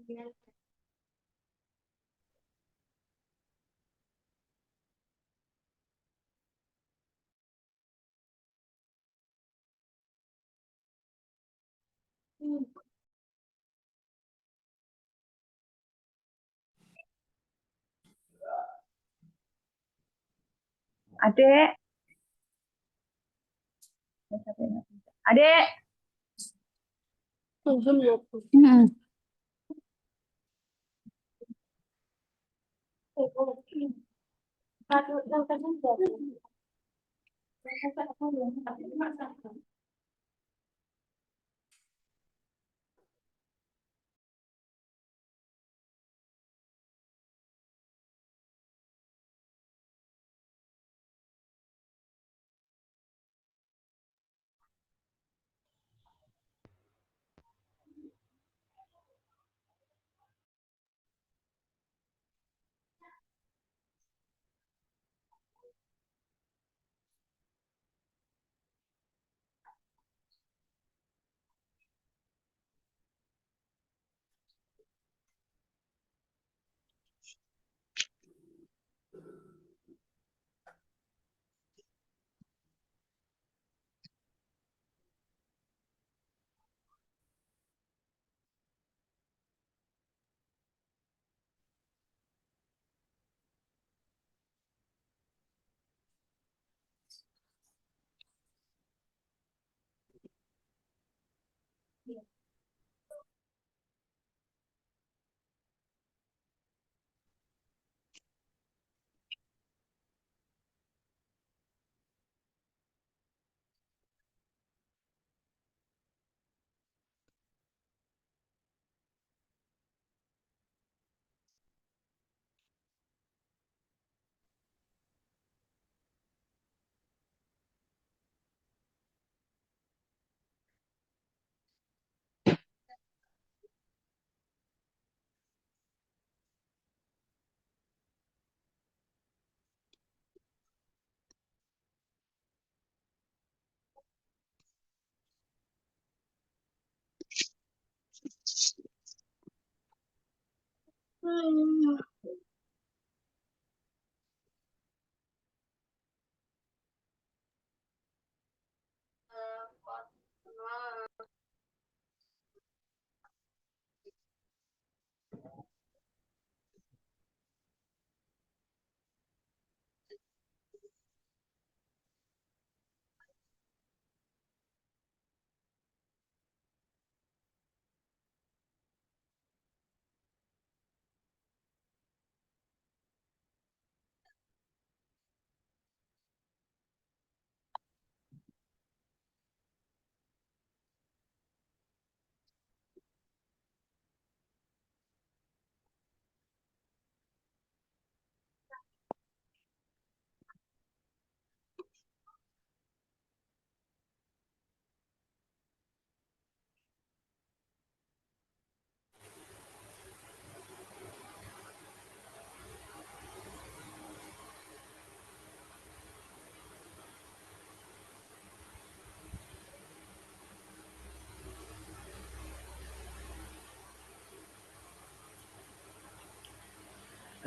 Adek, adek. Hmm.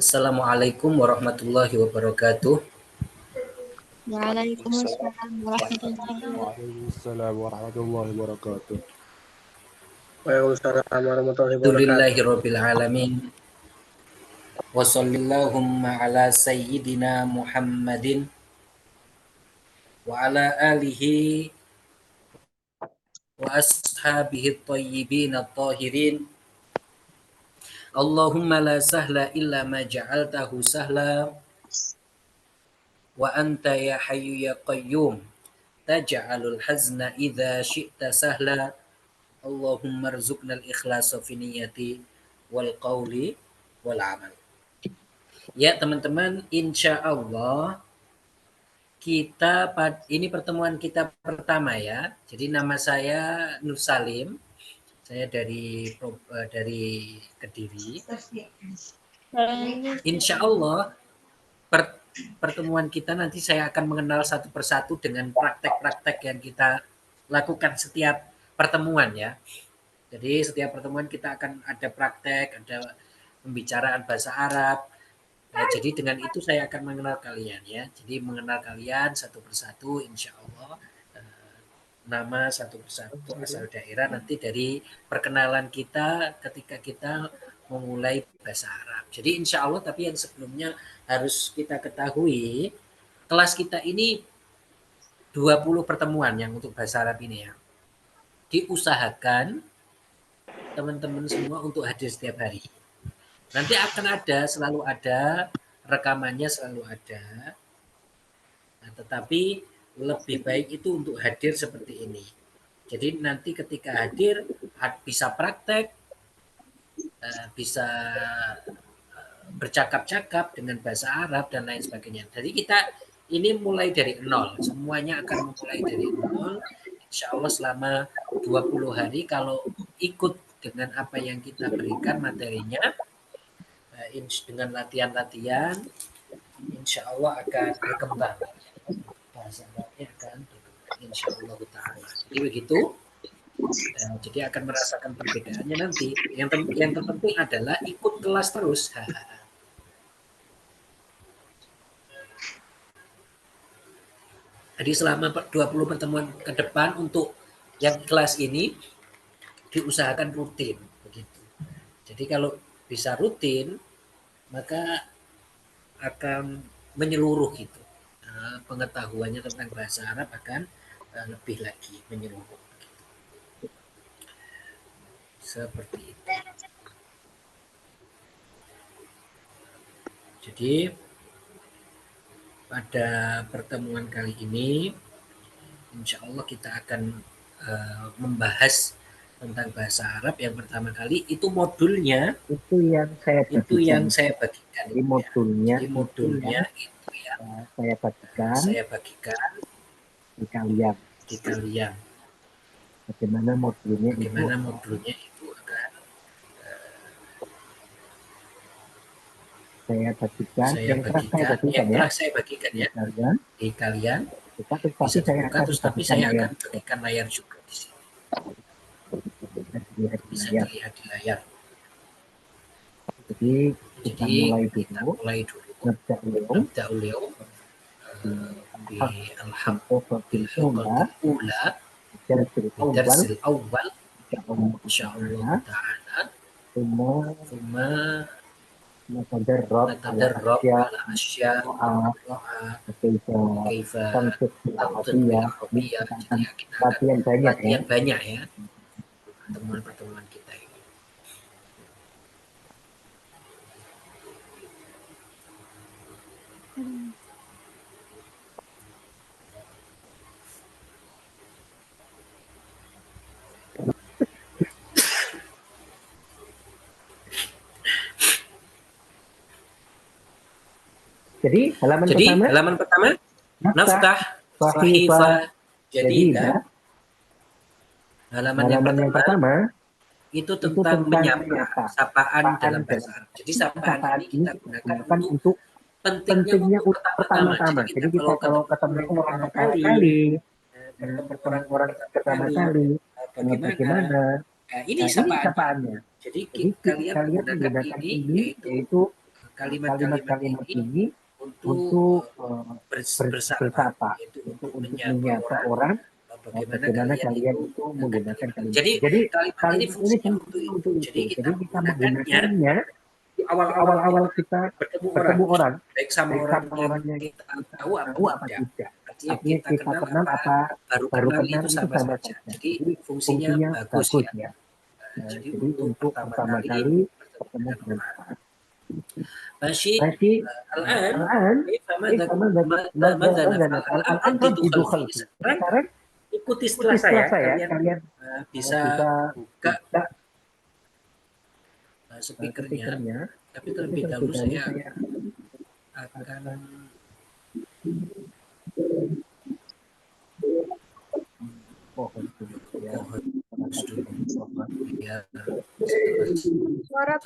Assalamualaikum warahmatullahi wabarakatuh. Waalaikumsalam warahmatullahi wabarakatuh. Waalaikumsalam warahmatullahi wabarakatuh. Waalaikumsalam warahmatullahi wabarakatuh. Alhamdulillahirabbil alamin. Wa shallallahumma ala sayyidina Muhammadin wa ala alihi wa ashabihi thayyibin at-tahirin. Allahumma la sahla illa ma ja'altahu sahla wa anta ya hayyu ya qayyum taj'alul hazna idza syi'ta sahla. Allahumma rzuqna al-ikhlasa fi niyyati wal qawli wal amal. Ya teman-teman, insya Allah ini pertemuan kita pertama ya. Jadi nama saya Nur Salim, saya dari Kediri. Insya Allah pertemuan kita nanti saya akan mengenal satu persatu dengan praktek-praktek yang kita lakukan setiap pertemuan ya. Jadi setiap pertemuan kita akan ada praktek, ada pembicaraan bahasa Arab. Nah, jadi dengan itu saya akan mengenal kalian ya. Jadi mengenal kalian satu persatu, insya Allah nama satu persatu asal daerah nanti dari perkenalan kita ketika kita memulai bahasa Arab. Jadi insya Allah tapi yang sebelumnya harus kita ketahui kelas kita ini 20 pertemuan yang untuk bahasa Arab ini ya. Diusahakan teman-teman semua untuk hadir setiap hari. Nanti akan ada, selalu ada, rekamannya selalu ada. Nah, tetapi lebih baik itu untuk hadir seperti ini. Jadi nanti ketika hadir bisa praktek, bisa bercakap-cakap dengan bahasa Arab dan lain sebagainya. Jadi kita ini mulai dari nol, semuanya akan memulai dari nol. Insya Allah selama 20 hari kalau ikut dengan apa yang kita berikan materinya, dengan latihan-latihan, insya Allah akan berkembang. Bahasa Arabnya akan berkembang, insya Allah ta'ala. Jadi begitu. Jadi akan merasakan perbedaannya nanti. Yang terpenting adalah ikut kelas terus. Jadi selama 20 pertemuan ke depan untuk yang kelas ini diusahakan rutin begitu. Jadi kalau bisa rutin maka akan menyeluruh gitu. Pengetahuannya tentang bahasa Arab akan lebih lagi menyeluruh. Begitu. Seperti itu. Jadi pada pertemuan kali ini insya Allah kita akan membahas tentang bahasa Arab yang pertama kali itu modulnya itu yang saya bagikan. Jadi modulnya itu yang saya bagikan di kalian. Bagaimana modulnya itu akan saya bagikan. Yang telah saya bagikan ya di kalian. Tapi saya akan berikan layar juga di sini. Bisa dilihat di layar. Jadi kita mulai dulu. Nabda'ul yawm bi al-haqqa ula darsil awal insyaallah ta'ala thumma natadarrab ala asya kaifa tantiq bil arabiyyah. Jadi kita akan latihan banyak ya pertemuan-pertemuan kita ini. Jadi halaman pertama naftah sahifah jadidah. Halaman yang pertama itu tentang menyapa, sapaan dalam bahasa Arab. Jadi sapaan ini kita gunakan untuk pentingnya untuk pertama-tama. Jadi kita kalau ketemu orang pertama kali, bagaimana? Ini sapaannya. Jadi kalian menggunakan ini yaitu kalimat-kalimat ini untuk bersapa, yaitu untuk menyapa orang. Bagaimana kalian itu menggunakan kalimat. Jadi kalimat ini fungsinya untuk itu. Jadi kita menggunakannya di awal-awal kita bertemu orang, baik sama orang yang kita tahu apa tidak. Artinya kita kenal apa baru kenal itu sama saja. Jadi fungsinya bagus ya. Jadi untuk pertama kali bertemu dengan orang. ماشي الآن ماذا نفعل الآن رددوا خلفي. Sekarang ikuti setelah saya kalian bisa buka speakernya, tapi terlebih dahulu saya akan pohon dulu biar Suara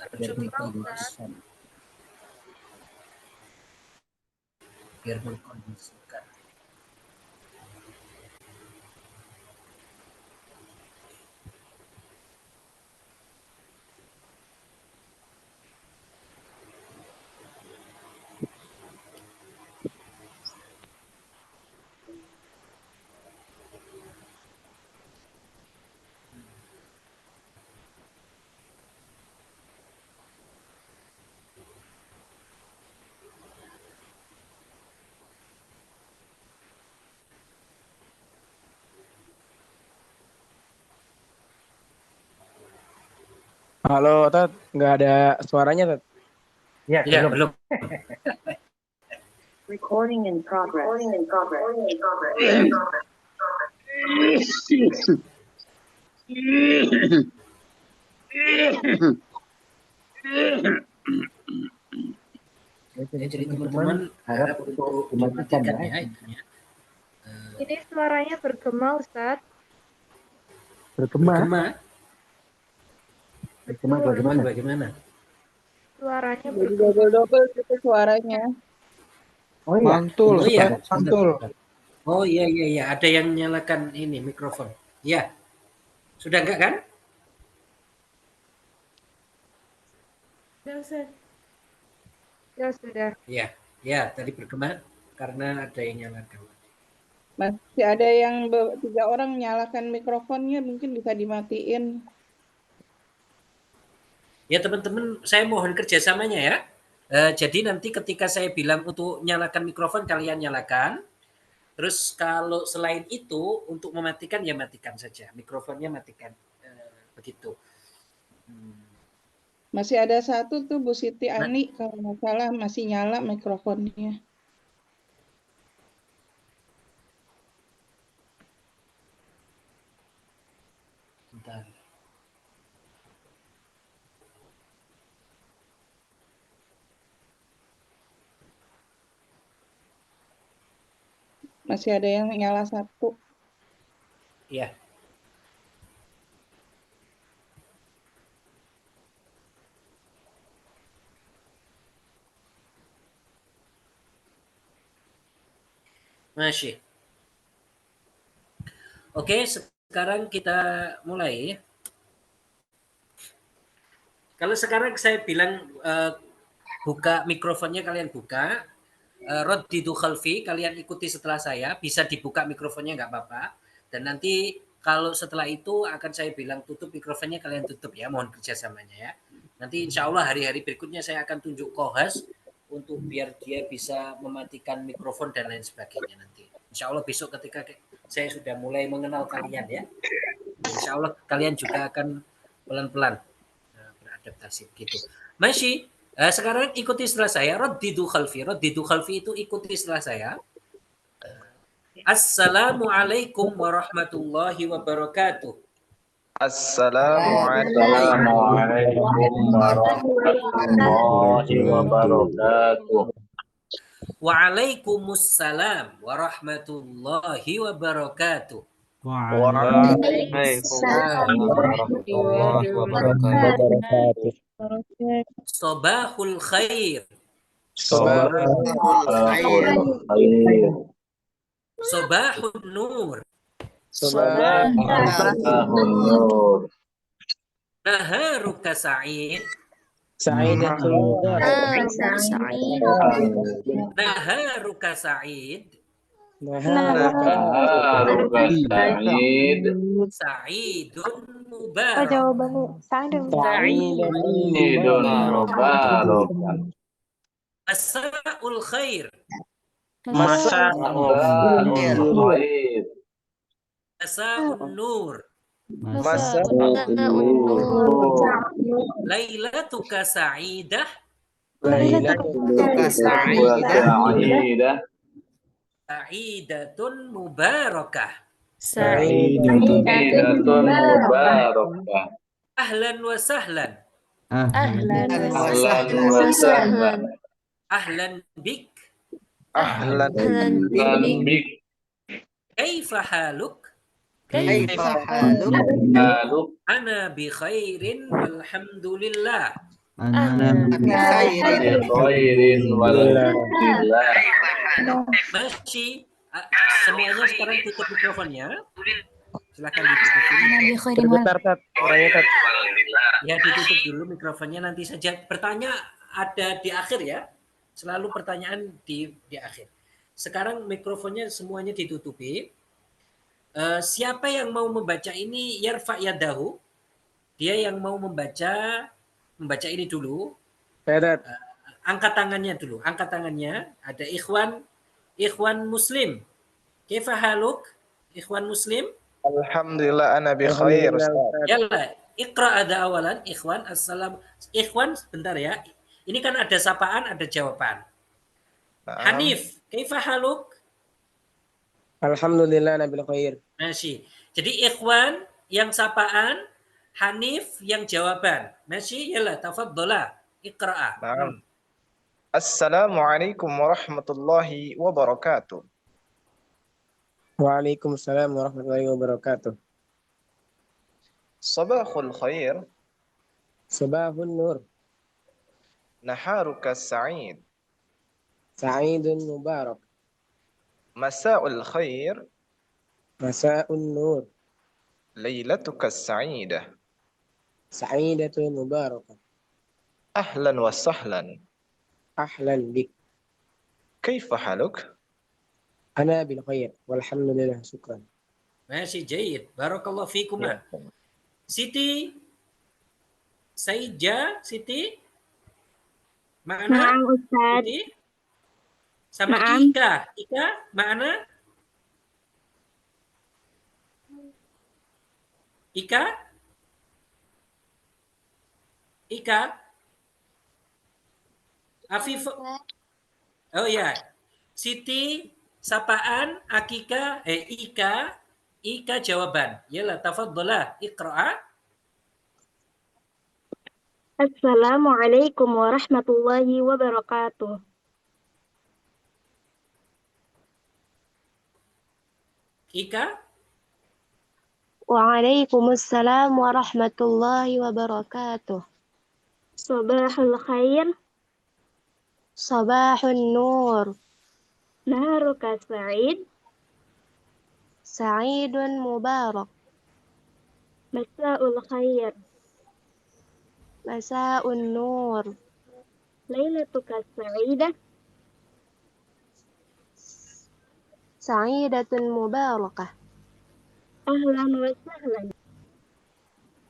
biar mengkondisikan. Halo, Tat. Nggak ada suaranya, Tat. Ya, Ya, belum. belum. Recording in progress. Jadi teman-teman harap untuk dimatikan ya itunya. Ini suaranya bergema, Ustaz. Bergema. Betul. Bagaimana? Suaranya Jadi bergema. double-double gitu suaranya. Oh iya. Mantul, Oh iya. Ustaz. Mantul. Oh iya. Ada yang nyalakan ini mikrofon. Ya. Sudah enggak kan? Ya sudah. Ya, tadi bergema karena ada yang nyalakan. Masih ada yang 3 orang nyalakan mikrofonnya, mungkin bisa dimatiin. Ya teman-teman, saya mohon kerjasamanya ya. Jadi nanti ketika saya bilang untuk nyalakan mikrofon, kalian nyalakan. Terus kalau selain itu untuk mematikan ya matikan saja, mikrofonnya matikan, begitu. Masih ada satu tuh Bu Siti Ani kalau nggak salah masih nyala mikrofonnya. Bentar. Masih ada yang nyala satu. Ya. Masih. Oke, sekarang kita mulai. Kalau sekarang saya bilang buka mikrofonnya, kalian buka. Raddidu khalfi, kalian ikuti setelah saya. Bisa dibuka mikrofonnya nggak apa-apa. Dan nanti kalau setelah itu akan saya bilang tutup mikrofonnya, kalian tutup ya. Mohon kerjasamanya ya. Nanti insya Allah hari-hari berikutnya saya akan tunjuk kohas untuk biar dia bisa mematikan mikrofon dan lain sebagainya nanti. Insya Allah besok ketika saya sudah mulai mengenal kalian ya. Insya Allah kalian juga akan pelan-pelan beradaptasi gitu. Masih sekarang ikuti setelah saya. Raddidu khalfi. Raddidu khalfi itu ikuti setelah saya. Assalamualaikum warahmatullahi wabarakatuh. Assalamualaikum warahmatullahi wabarakatuh. Waalaikumsalam warahmatullahi wabarakatuh. Waalaikumsalam warahmatullahi wabarakatuh. Sabahul khair. Sabahul khair. Sabahun nur. Sabahun nur. Naharuka sa'id. Naharuka sa'id. Naharuka sa'id. Sa'idun mubarak. Sa'idun mubarak. Masa'ul khair. Masa'ul khair. Masa'un nur. Lailatuka sa'idah. Lailatuka sa'idah. Sa'idatun mubarakah. Sa'idatun mubarakah. Ahlan wa sahlan. Ahlan wa sahlan. Ahlan bik. Ahlan bik. Kaifa haluk? Haluk. Ana bi khairin walhamdulillah. Khairin walhamdulillah. Masih semuanya sekarang tutup mikrofonnya. Silakan ditutup. Bentar, Tat. Orangnya, Tat. Ya ditutup dulu mikrofonnya, nanti saja bertanya ada di akhir ya. Selalu pertanyaan di akhir. Sekarang mikrofonnya semuanya ditutupi. Siapa yang mau membaca ini yarfa yadahu. Dia yang mau membaca ini dulu. Angkat tangannya dulu. Angkat tangannya. Ada ikhwan muslim. Kaifa haluk? Ikhwan muslim? Alhamdulillah ana bi khair, Ustaz. Yalla, Iqra ada awalan, ikhwan, assalam. Ikhwan, bentar ya. Ini kan ada sapaan, ada jawaban. Hanif, kaifa haluk? Alhamdulillah nabil khair. Masih. Jadi ikhwan yang sapaan, Hanif yang jawaban. Masih, yalah, tafaddola. Iqra'a. Naam. Assalamualaikum warahmatullahi wabarakatuh. Waalaikumsalam warahmatullahi wabarakatuh. Sabahul khair. Sabahun nur. Naharuka sa'id. Sa'idun mubarak. Masa'ul khair. Masa'un nur. Lailatuka sa'idah. Sa'idatun mubarakah. Ahlan wa sahlan. Ahlan bik. Kaifa haluk? Ana bil khair. Walhamdulillah, syukran. Masih jayid. Barakallahu fikum. Ya. Siti, Saija, Siti, mana? Naam Ustaz. Siti, sama Naam. Ika, mana? Ika, Afif, oh ya, Siti, sapaan, Ika jawaban. Yalah, tafadhalah, iqra'a. Assalamualaikum warahmatullahi wabarakatuh. Ika, Waalaikumsalam warahmatullahi wabarakatuh. Sabahul khair. Sabahun nur. Naharuka sa'id. Sa'idun mubarak. Masa'ul khair. Masa'un nur. Lailatuka sa'idah. Sa'idatun mubarakah. Ahlan wa sahlan.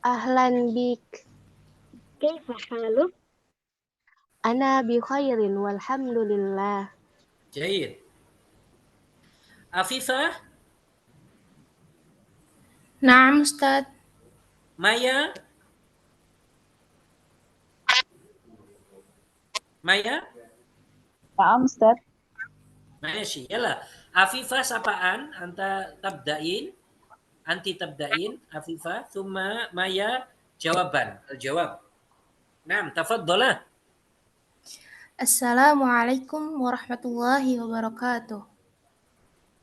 Ahlan bik. Kaifa haluk? Ana bi khairin walhamdulillah. jayid. Afifah, Naam Ustaz. Maya, Naam Ustaz. Masih, yalah. Afifah sapaan, anti tabdain, Afifah, thumma Maya jawaban, al-jawab. Naam, tafadhalah. Assalamualaikum warahmatullahi wabarakatuh.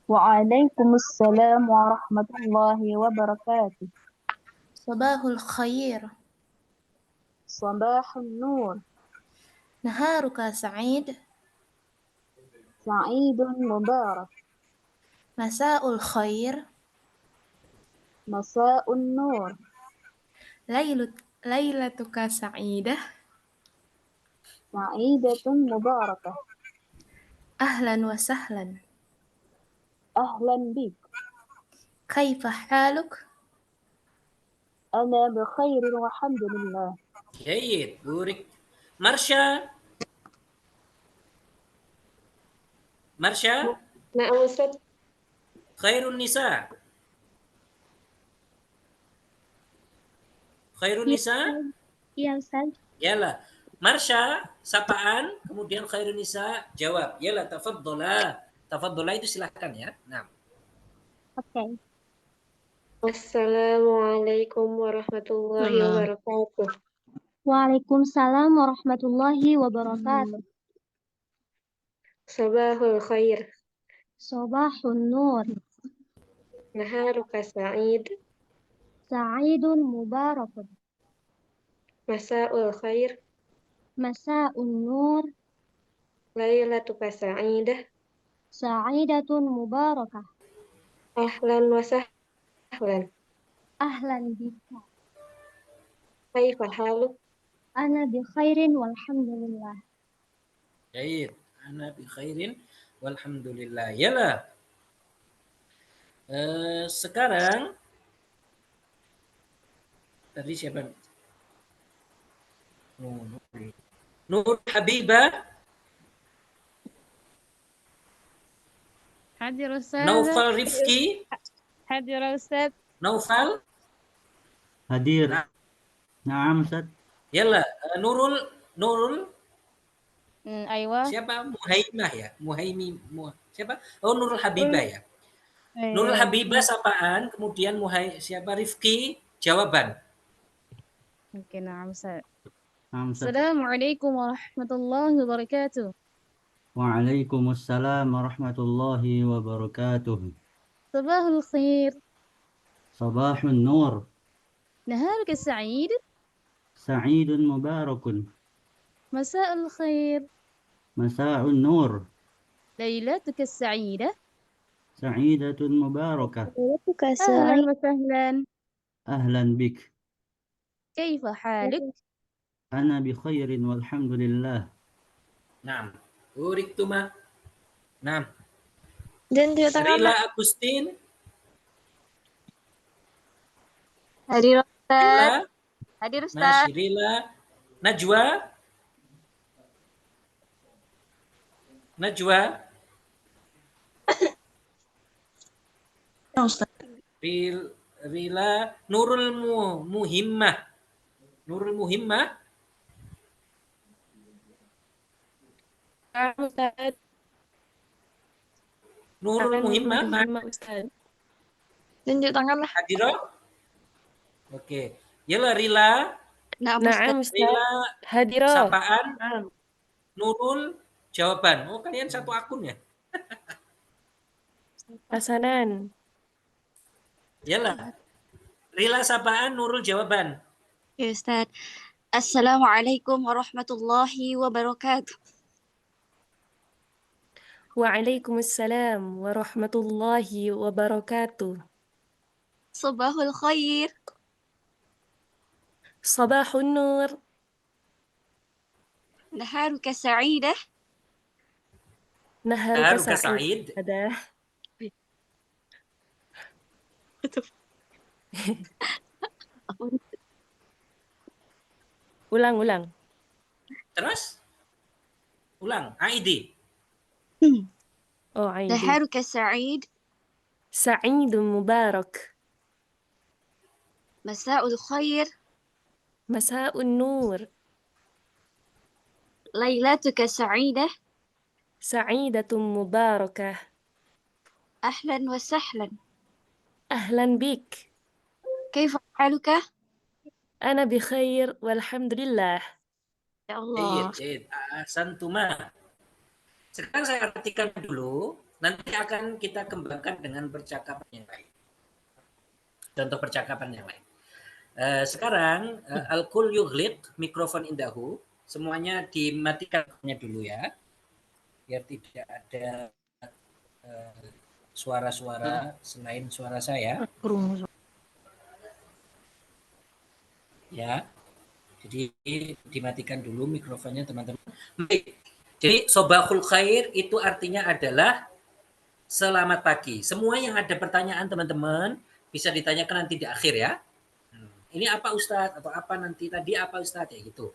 Waalaikumsalam warahmatullahi wabarakatuh. Sabahul khair. Sabahun nur. Naharuka sa'id. Sa'idun mubarak. Masa'ul khair. Masa'un nur. Lailatuka sa'idah. Sa'idatun mubarakah. Ahlan wa sahlan. Ahlan bik. Kaifa haluk? Ana bi khairin walhamdulillah. Jayid, burik. Marsha, Naam Ustaz. khairun nisa. Iya Ustaz. Yalah. Marsha, sapaan, kemudian khairun nisa, jawab. Yalah, tafadhalah. Tafadhalah itu silahkan ya. Nah. Oke. Assalamualaikum warahmatullahi wabarakatuh. Waalaikumsalam warahmatullahi wabarakatuh. Sabahul khair. Sabahun nur. Naharuka sa'id. Sa'idun mubarakun. Masa'ul khair. Masa'un nur. Lailatuka sa'idah. Sa'idatun mubarakah. Ahlan wa sahlan. Ahlan bika. Kaifa haluk? Ana bi khairin walhamdulillah. Jayid. Ana bi khairin walhamdulillah. Yalah. Sekarang tadi siapa? Nur Habibah, Hadir Ustaz. Naufal Rifki, Hadir Ustaz. Naufal Hadir. Naam, Ustaz. Yalla, Nurul أيوة. siapa? Muhaimah ya? Siapa? Oh, Nurul Habibah ya. Nurul أيوة. Habibah sapaan, kemudian siapa? Rifki jawaban. Oke, nah, Ustaz. Naam, Ustaz. Assalamualaikum warahmatullahi wabarakatuh. Waalaikumsalam warahmatullahi wabarakatuh. Sabahul khair. Sabahun nur. Naharuka sa'id. Sa'idun mubarakun. Masa'ul khair. Masa'un nur. Lailatuka sa'ida. Sa'idatun mubarakah. ليلتك أهلا سعيدة. وسهلا. Ahlan bik. كيف حالك؟ Ana bi khairin walhamdulillah. Naam. Uriktuma. Naam. Dan juga Rila Agustin. Hadir Ustaz. Rila. Hadir Ustaz. Masih Rila. Najwa. Najwa. Rila. Nurul Muhimmah. Nurul Muhimmah. Ustaz. Nurul Muhimmah. Ustaz. Tunjuk tangan lah. Hadiro. Oke. Yala Rila. Naam Ustaz. Rila. Hadiro. Sapaan. Nurul jawaban. Oh, kalian satu akun ya? Hasanan. Yala. Rila sapaan, Nurul jawaban. Ya Ustaz. Assalamualaikum warahmatullahi wabarakatuh. Waalaikumsalam warahmatullahi wabarakatuh. Sabahul khair. Sabahun nur. Naharuka sa'idah. Naharuka Sa'id. Ada. Ulang. Terus? Ulang. Aidi. Oh, Aidi. Naharuka sa'id. Sa'idun mubarak. Masa'ul khair. Masa'un nur. Lailatuka sa'idah. Sa'idatun mubarakah. Ahlan wa sahlan. Ahlan bik. Kaifa haluka? Ana bi khair walhamdulillah. Ya Allah. Iya, Santuma. Sekarang saya artikan dulu, nanti akan kita kembangkan dengan percakapan yang lain. Contoh percakapan yang lain. Sekarang Al-Kul Yughliq, mikrofon indahu, semuanya dimatikan dulu ya, biar tidak ada suara-suara selain suara saya. Ya, jadi dimatikan dulu mikrofonnya teman-teman. Baik. Jadi sobahul khair itu artinya adalah selamat pagi. Semua yang ada pertanyaan teman-teman bisa ditanyakan nanti di akhir ya. Ini apa Ustadz? Atau apa nanti tadi apa Ustadz? Ya gitu.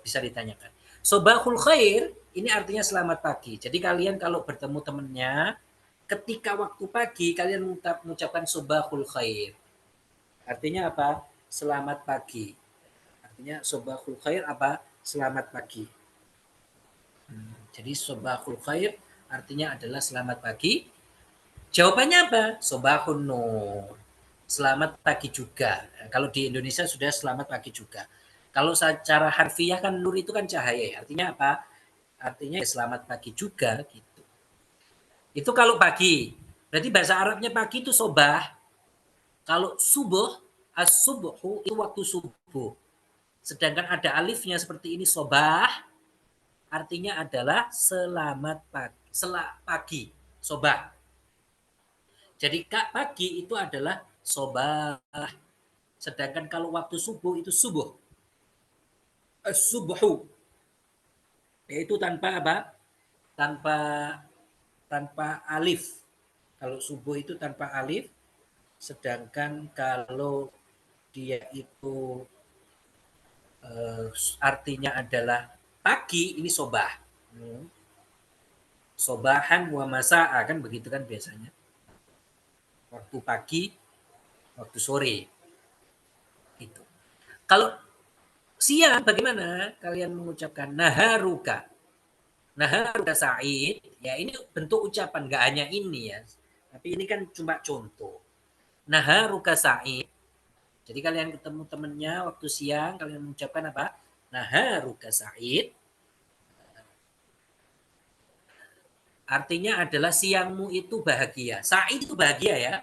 Bisa ditanyakan. Sobahul khair ini artinya selamat pagi. Jadi kalian kalau bertemu temannya ketika waktu pagi kalian mengucapkan sobahul khair. Artinya apa? Selamat pagi. Artinya sobahul khair apa? Selamat pagi. Jadi sobahul khair artinya adalah selamat pagi. Jawabannya apa? Sobahun nur. Selamat pagi juga. Kalau di Indonesia sudah selamat pagi juga. Kalau secara harfiah kan nur itu kan cahaya. Artinya apa? Artinya selamat pagi juga gitu. Itu kalau pagi. Berarti bahasa Arabnya pagi itu sobah. Kalau subuh, as-subuhu itu waktu subuh. Sedangkan ada alifnya seperti ini sobah. Artinya adalah selamat pagi, sobah. Jadi pagi itu adalah sobah. Sedangkan kalau waktu subuh itu subuh. Subuhu. Yaitu tanpa apa? Tanpa alif. Kalau subuh itu tanpa alif. Sedangkan kalau dia itu artinya adalah pagi, ini sobah. Sobahan wa masa'a kan begitu kan biasanya. Waktu pagi, waktu sore. Itu. Kalau siang bagaimana kalian mengucapkan naharuka? Naharuka Sa'id, ya ini bentuk ucapan, nggak hanya ini ya. Tapi ini kan cuma contoh. Naharuka Sa'id. Jadi kalian ketemu temennya waktu siang, kalian mengucapkan apa? Naharuka Sa'id. Artinya adalah siangmu itu bahagia. Sa'id itu bahagia ya.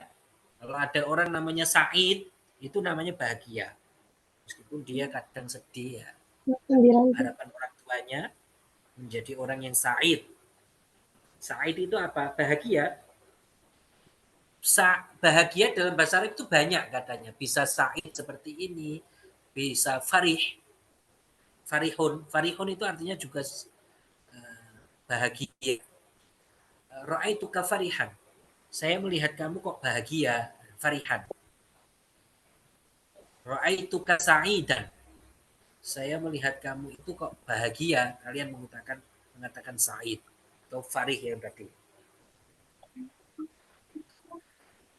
Kalau ada orang namanya Sa'id, itu namanya bahagia. Meskipun dia kadang sedih ya. Harapan orang tuanya menjadi orang yang Sa'id. Sa'id itu apa? Bahagia. Bahagia dalam bahasa Arab itu banyak katanya. Bisa Sa'id seperti ini. Bisa Farih. Farihun. Farihun itu artinya juga bahagia. Ra'aituka farihan. Saya melihat kamu kok bahagia. Farihan. Ra'aituka sa'idan. Saya melihat kamu itu kok bahagia. Kalian mengatakan Sa'id. Atau Farih yang tadi.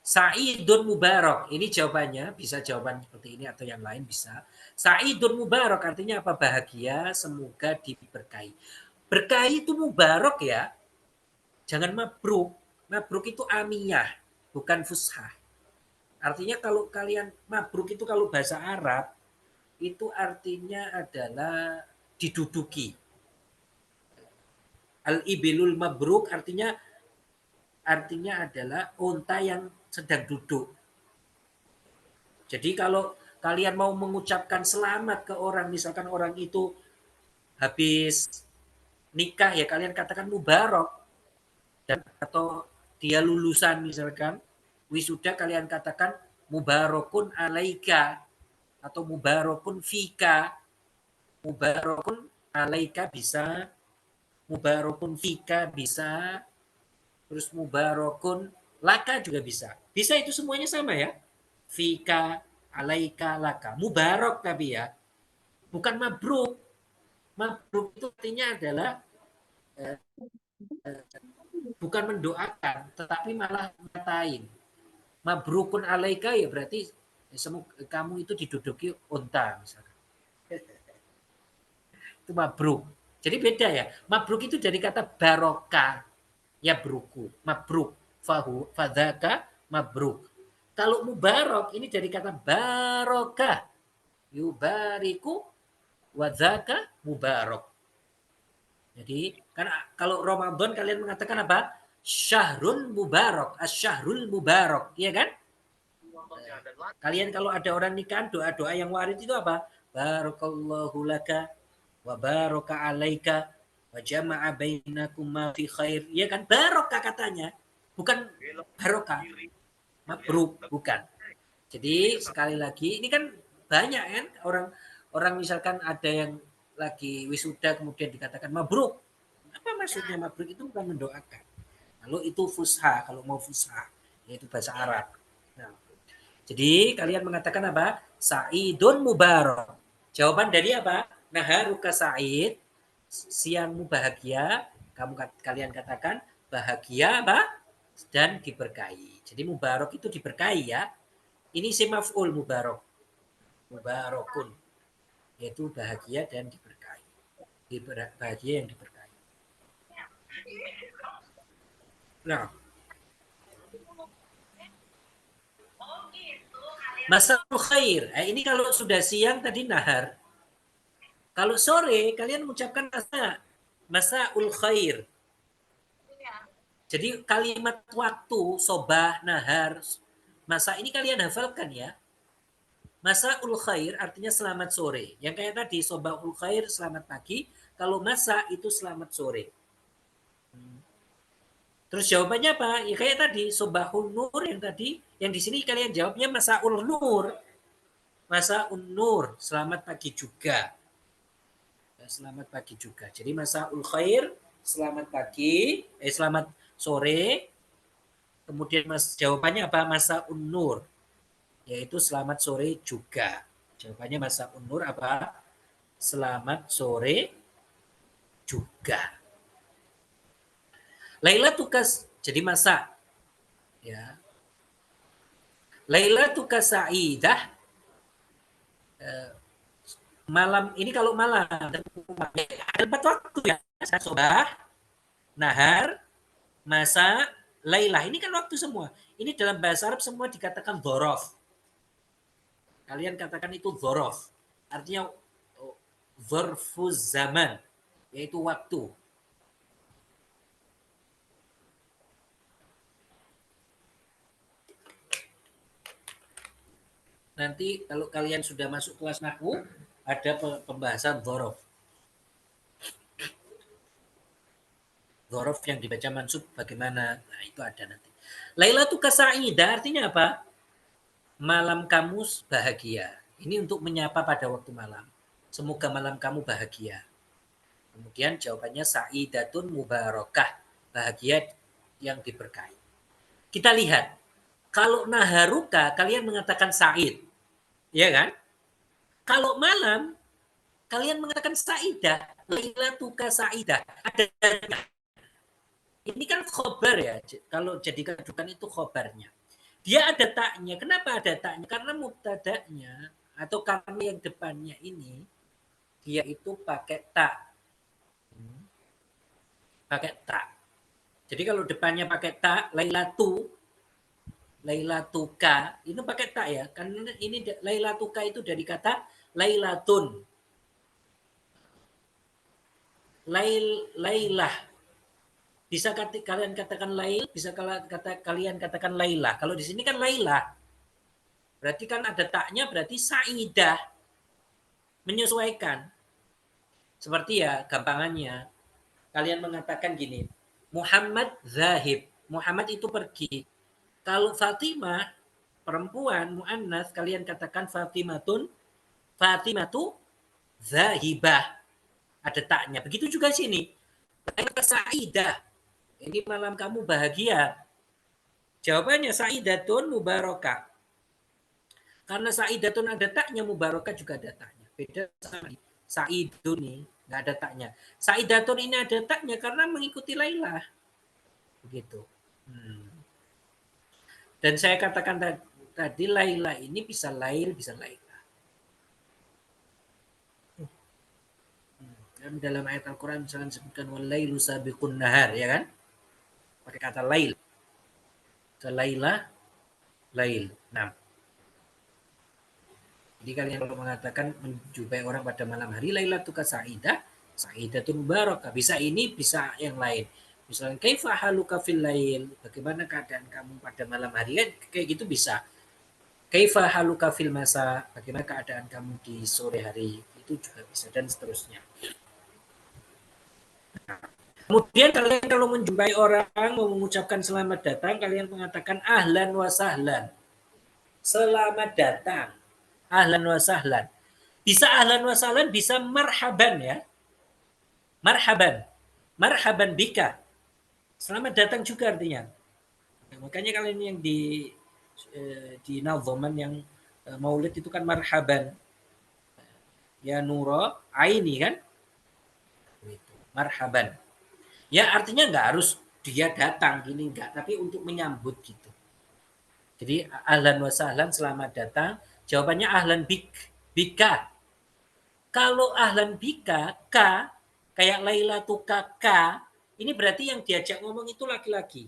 Sa'idun Mubarak. Ini jawabannya. Bisa jawaban seperti ini atau yang lain bisa. Sa'idun Mubarak artinya apa? Bahagia. Semoga diberkahi. Berkahi itu Mubarak ya. Jangan mabruk. Mabruk itu amiyah. Bukan fushah. Artinya kalau kalian mabruk itu kalau bahasa Arab. Itu artinya adalah diduduki. Al-ibilul mabruk artinya adalah unta yang sedang duduk. Jadi kalau kalian mau mengucapkan selamat ke orang, misalkan orang itu habis nikah ya kalian katakan mubarak. Atau dia lulusan misalkan wisuda kalian katakan mubarakun alaika atau mubarakun fika. Mubarakun alaika bisa, mubarakun fika bisa, terus mubarakun laka juga bisa. Bisa itu semuanya sama ya. Fika, alaika, laka. Mubarak tapi ya. Bukan mabruk. Mabruk itu artinya adalah bukan mendoakan, tetapi malah ngatain. Mabrukun alaika ya berarti kamu itu diduduki unta misalkan. Itu mabruk. Jadi beda ya. Mabruk itu dari kata baroka. Ya bruku. Mabruk. Fahu. Fadhaka. Mabruk. Kalau mubarak ini dari kata baroka. Yubariku. Wadhaka. Mubarak. Jadi kan kalau Ramadan kalian mengatakan apa? Syahrul mubarak. Asyahrul mubarak. Iya kan? Kalian kalau ada orang nikahan doa-doa yang warid itu apa? Barakallahu laka wa baraka alaika wa jama'a bainakuma fi khair. Ya kan barokah katanya. Bukan barokah. Mabruk bukan. Jadi sekali lagi ini kan banyak kan orang misalkan ada yang lagi wisuda kemudian dikatakan mabruk. Apa maksudnya mabruk? Itu bukan mendoakan. Lalu itu fusha kalau mau fusha yaitu bahasa Arab. Nah, jadi kalian mengatakan apa? Sa'idun mubarak. Jawaban dari apa? Naharuka Sa'id, siangmu bahagia. Kalian katakan bahagia apa? Dan diberkahi. Jadi mubarak itu diberkahi ya. Ini si maf'ul mubarak. Mubarakun. Yaitu bahagia dan diberkahi. Bahagia yang diberkahi. Nah. Masaul khair. Ini kalau sudah siang tadi nahar. Kalau sore kalian mengucapkan masaul khair. Jadi kalimat waktu, sobah, nahar, masa ini kalian hafalkan ya. Masaul khair artinya selamat sore. Yang kayak tadi sobahul khair selamat pagi. Kalau masa itu selamat sore. Terus jawabannya apa? Ya kayak tadi sobahul nur yang tadi. Yang di sini kalian jawabnya masaul nur. Masaul nur, selamat pagi juga. Selamat pagi juga. Jadi masaul khair, selamat pagi, selamat sore. Kemudian jawabannya apa? Masaul nur, yaitu selamat sore juga. Jawabannya masaul nur apa? Selamat sore juga. Lailatukas jadi masa. Ya. Lailatuka sa'idah. Malam ini kalau malam ada 4 waktu ya. Sobah, nahar, masa, lailah. Ini kan waktu semua. Ini dalam bahasa Arab semua dikatakan dhorof. Kalian katakan itu dhorof. Artinya dzarfuz zaman, yaitu waktu. Nanti kalau kalian sudah masuk kelas nahwu, ada pembahasan dhorof. Dhorof yang dibaca mansub bagaimana? Nah, itu ada nanti. Lailatuka sa'idah artinya apa? Malam kamu bahagia. Ini untuk menyapa pada waktu malam. Semoga malam kamu bahagia. Kemudian jawabannya sa'idatun mubarakah. Bahagia yang diberkahi. Kita lihat. Kalau naharuka, kalian mengatakan sa'id. Ya kan? Kalau malam, kalian mengatakan sa'idah. Lailatuka sa'idah. Ini kan khobar ya. Kalau jadi kedudukan itu khobarnya. Dia ada taknya. Kenapa ada taknya? Karena mubtada'nya atau karena yang depannya ini dia itu pakai tak. Pakai tak. Jadi kalau depannya pakai tak, lailatuka, itu pakai tak ya. Karena ini lailatuka itu dari kata lailatun. Lailah. Bisa kalian katakan lail, bisa kalian katakan lailah. Kalau di sini kan lailah. Berarti kan ada taknya, berarti sa'idah. Menyesuaikan. Seperti ya gampangannya. Kalian mengatakan gini, Muhammad zahib. Muhammad itu pergi. Kalau Fatimah, perempuan, mu'annas, kalian katakan Fatimatu zahibah. Ada taknya. Begitu juga sini. Sa'idah. Ini malam kamu bahagia. Jawabannya sa'idatun mubarakah. Karena sa'idatun ada taknya, mubarakah juga ada taknya. Beda sama sa'idun nih, nggak ada taknya. Sa'idatun ini ada taknya karena mengikuti lailah. Begitu. Dan saya katakan tadi lailah ini bisa lail, bisa lailah. Dan dalam ayat Al-Quran misalnya disebutkan walailu sabiqun nahar, ya kan? Pakai kata lail. Lailah, lail. Nah. Jadi kalian kalau mengatakan menjumpai orang pada malam hari, lailatuka sa'idah, sa'idatun mubarakah. Bisa ini, bisa yang lain. Misalnya kaifa haluka fil lail, bagaimana keadaan kamu pada malam hari, kan kayak gitu bisa. Kaifa haluka fil masa, bagaimana keadaan kamu di sore hari, itu juga bisa, dan seterusnya. Nah, kemudian kalian kalau menjumpai orang mau mengucapkan selamat datang, kalian mengatakan ahlan wa sahlan. Selamat datang. Ahlan wa sahlan. Bisa ahlan wa sahlan, bisa marhaban ya. Marhaban. Marhaban bika. Selamat datang juga artinya. Nah, makanya kalian yang di nadhaman yang maulid itu kan marhaban. Ya nuro aini kan. Marhaban. Ya artinya nggak harus dia datang gini enggak, tapi untuk menyambut gitu. Jadi ahlan wa sahlan, selamat datang. Jawabannya ahlan bika. Kalau ahlan bika, ka, kayak lailatuka ka, ini berarti yang diajak ngomong itu laki-laki.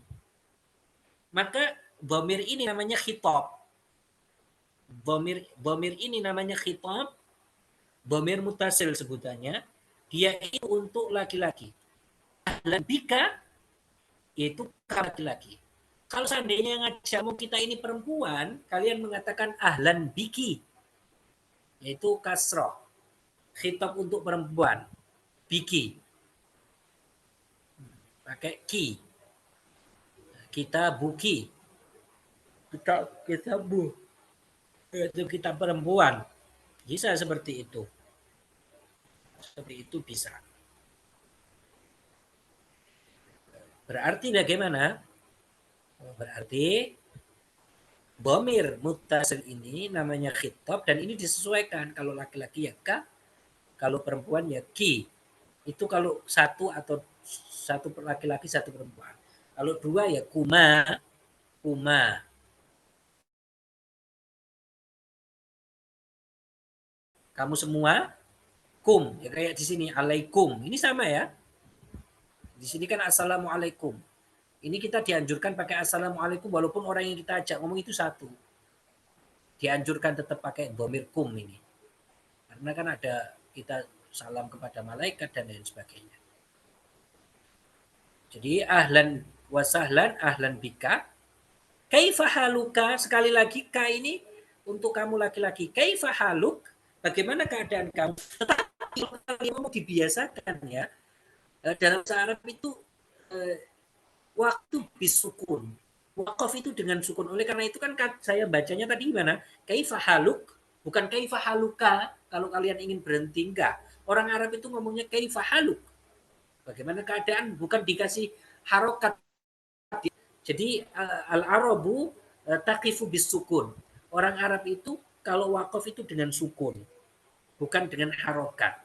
Maka dhamir ini namanya khitab. Dhamir ini namanya khitab. Dhamir mutasil sebutannya. Dia itu untuk laki-laki. Ahlan bika itu laki-laki. Kalau seandainya yang ngajakmu kita ini perempuan, kalian mengatakan ahlan biki. Yaitu kasroh. Khitab untuk perempuan. Biki. Pakai ki. Kita buki. Kita bu. Itu kita perempuan. Bisa seperti itu. Seperti itu bisa. Berarti bagaimana? Berarti dhamir muttasil ini namanya khitab dan ini disesuaikan. Kalau laki-laki ya ka, kalau perempuan ya ki. Itu kalau satu atau satu laki-laki satu perempuan. Kalau dua ya kuma. Kamu semua alaikum. Ya kayak di sini alaikum. Ini sama ya. Di sini kan assalamualaikum. Ini kita dianjurkan pakai assalamualaikum walaupun orang yang kita ajak ngomong itu satu. Dianjurkan tetap pakai dhamir kum ini. Karena kan ada kita salam kepada malaikat dan lain sebagainya. Jadi ahlan wa sahlan, ahlan bika. Kaifa haluka, sekali lagi ka ini untuk kamu laki-laki. Kaifa haluk, bagaimana keadaan kamu? Tetapi kalau mau dibiasakan ya, dalam bahasa Arab itu waktu bisukun. Waqaf itu dengan sukun. Oleh karena itu kan saya bacanya tadi gimana? Kaifa haluk, bukan kaifa haluka. Kalau kalian ingin berhenti, enggak. Orang Arab itu ngomongnya kaifa haluk. Bagaimana keadaan, bukan dikasih harokat. Jadi al-Arabu taqifu bisukun. Orang Arab itu kalau waqaf itu dengan sukun, bukan dengan harokat.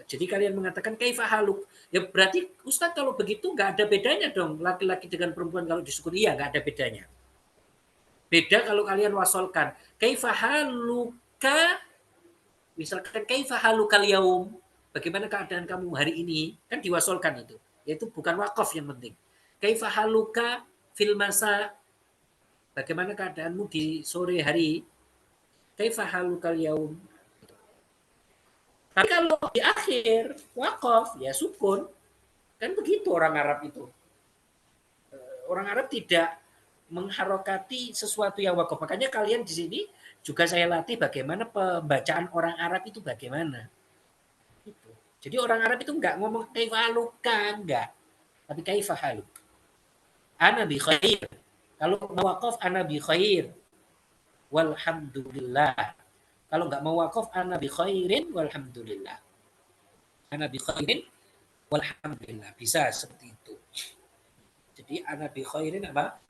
Jadi kalian mengatakan kaifa haluk. Ya berarti Ustaz kalau begitu nggak ada bedanya dong laki-laki dengan perempuan kalau disukun. Iya, nggak ada bedanya. Beda kalau kalian wasolkan. Kaifa haluka, misalkan kaifa halukal yaum. Bagaimana keadaan kamu hari ini? Kan diwasolkan itu. Yaitu bukan wakaf yang penting. Kaifa haluka fil masa. Bagaimana keadaanmu di sore hari? Kaifa halukal yaum. Tapi kalau di akhir wakaf ya sukun. Kan begitu orang Arab itu. Orang Arab tidak mengharokati sesuatu yang wakaf. Makanya kalian di sini juga saya latih bagaimana pembacaan orang Arab itu bagaimana. Gitu. Jadi orang Arab itu enggak ngomong kaifa haluka, enggak. Tapi kaifa haluk. Ana bi khair. Kalau mau wakaf ana bi khair. Walhamdulillah. Kalau enggak mau wakaf ana bi khairin walhamdulillah. Ana bi khairin walhamdulillah. Bisa seperti itu. Jadi ana bi khairin apa?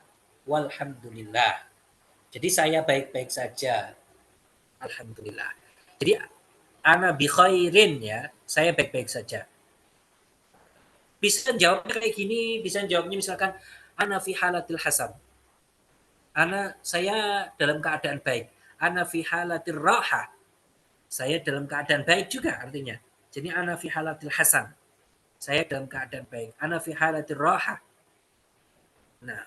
Walhamdulillah. Jadi saya baik-baik saja. Alhamdulillah. Jadi ana bi khairin ya, saya baik-baik saja. Bisa jawabnya kayak gini, bisa jawabnya misalkan ana fi halatil hasan. Saya dalam keadaan baik. Ana fi halatir raha. Saya dalam keadaan baik juga artinya. Jadi ana fi halatil hasan. Saya dalam keadaan baik. Ana fi halatir raha. Nah,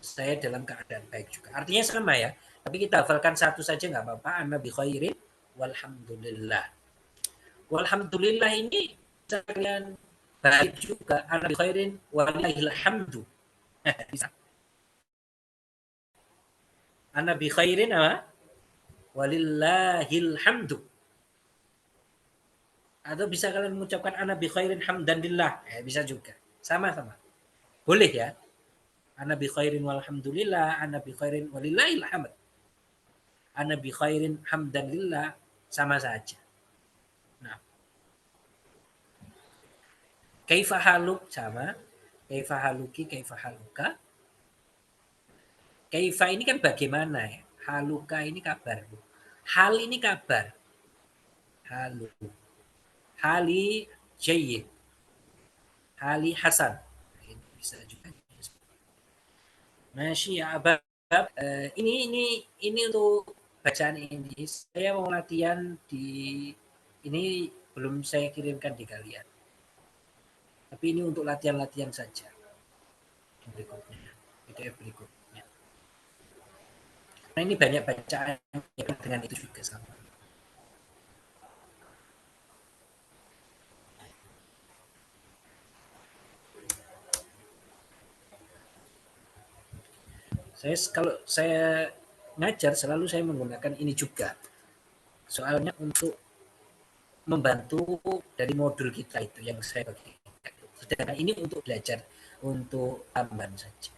saya dalam keadaan baik juga. Artinya sama ya. Tapi kita hafalkan satu saja nggak apa-apa. Ana bi khairin walhamdulillah. Walhamdulillah ini kalian baik juga. Ana bi khairin walillahil hamdu. Bisa. Ana bi khairin apa? Walillahil hamdu. Atau bisa kalian mengucapkan ana bi khairin hamdanillah. Bisa juga. Sama-sama. Boleh ya. Ana bi khairin walhamdulillah, ana bi khairin walillahil hamd. Ana bi khairin hamdanillah, sama saja. Nah. Kaifa haluk sama. Kaifa haluki, kaifa haluka. Kaifa ini kan bagaimana ya? Haluka ini kabar. Hal ini kabar. Halu. Hali jayyid. Hali hasan. Ini bisa juga. Masya Abab. Ini untuk bacaan ini. Saya mau latihan di ini belum saya kirimkan di kalian. Tapi ini untuk latihan-latihan saja. Berikutnya. PDF berikutnya. Nah ini banyak bacaan dengan itu juga sama. Kalau saya ngajar selalu saya menggunakan ini juga. Soalnya untuk membantu dari modul kita itu yang saya bagi. Sedangkan ini untuk belajar, untuk tambahan saja.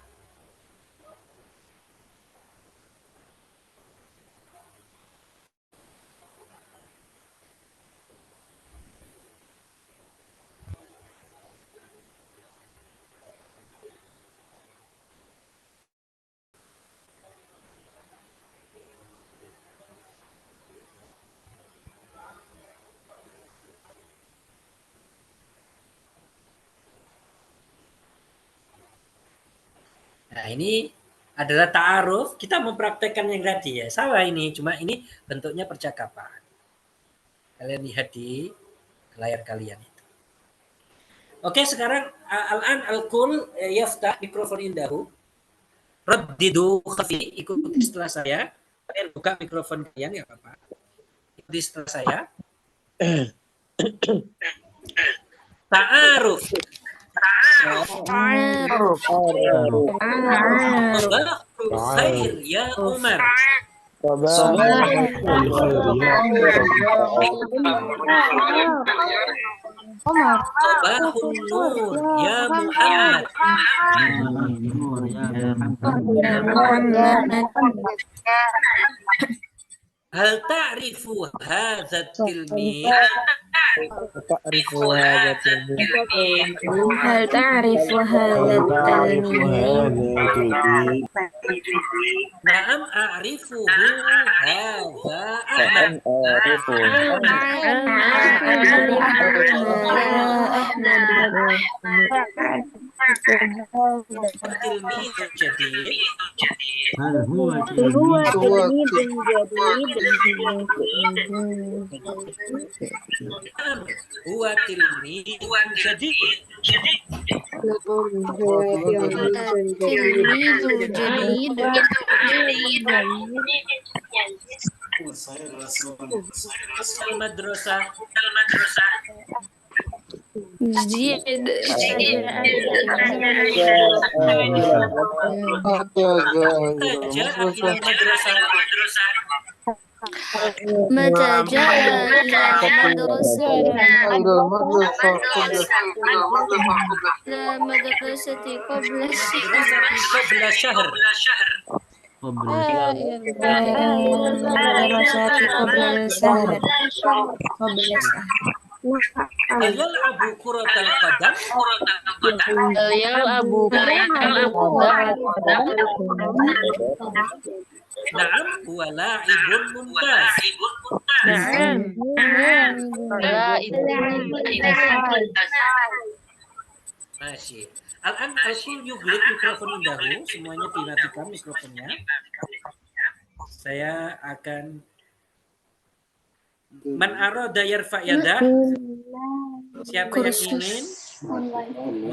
Nah ini adalah ta'aruf, kita mempraktekkan yang tadi ya. Sama ini, cuma ini bentuknya percakapan. Kalian lihat di layar kalian itu. Oke, sekarang al-an al-kul yaftah mikrofon indahu. Raddidu khafi, ikuti setelah saya. Kalian buka mikrofon kalian, ya apa-apa. Ikuti setelah saya. Ta'aruf. Ta'aruf. Sabahul khair ya Umar. Sabahul khair Sabahun nur ya Muhammad. Hal ta'rifu hadha tilmid? هل تعرف هذا التلميذ؟ Naam a'rifuhu hadha Ahmad. Tilmid jadid. هل هو Huwa tilmid jadid. Al-madrasah. متى جاء إلى المدرسة قبل شهر. هل يلعب كرة القدم؟ نعم هو لاعب ممتاز. Masih. Al-an al-kul yughlib mikrofon indahu. Semuanya dimatikan mikrofonnya. Saya akan man arada yarfa yadah. Siapa yang ingin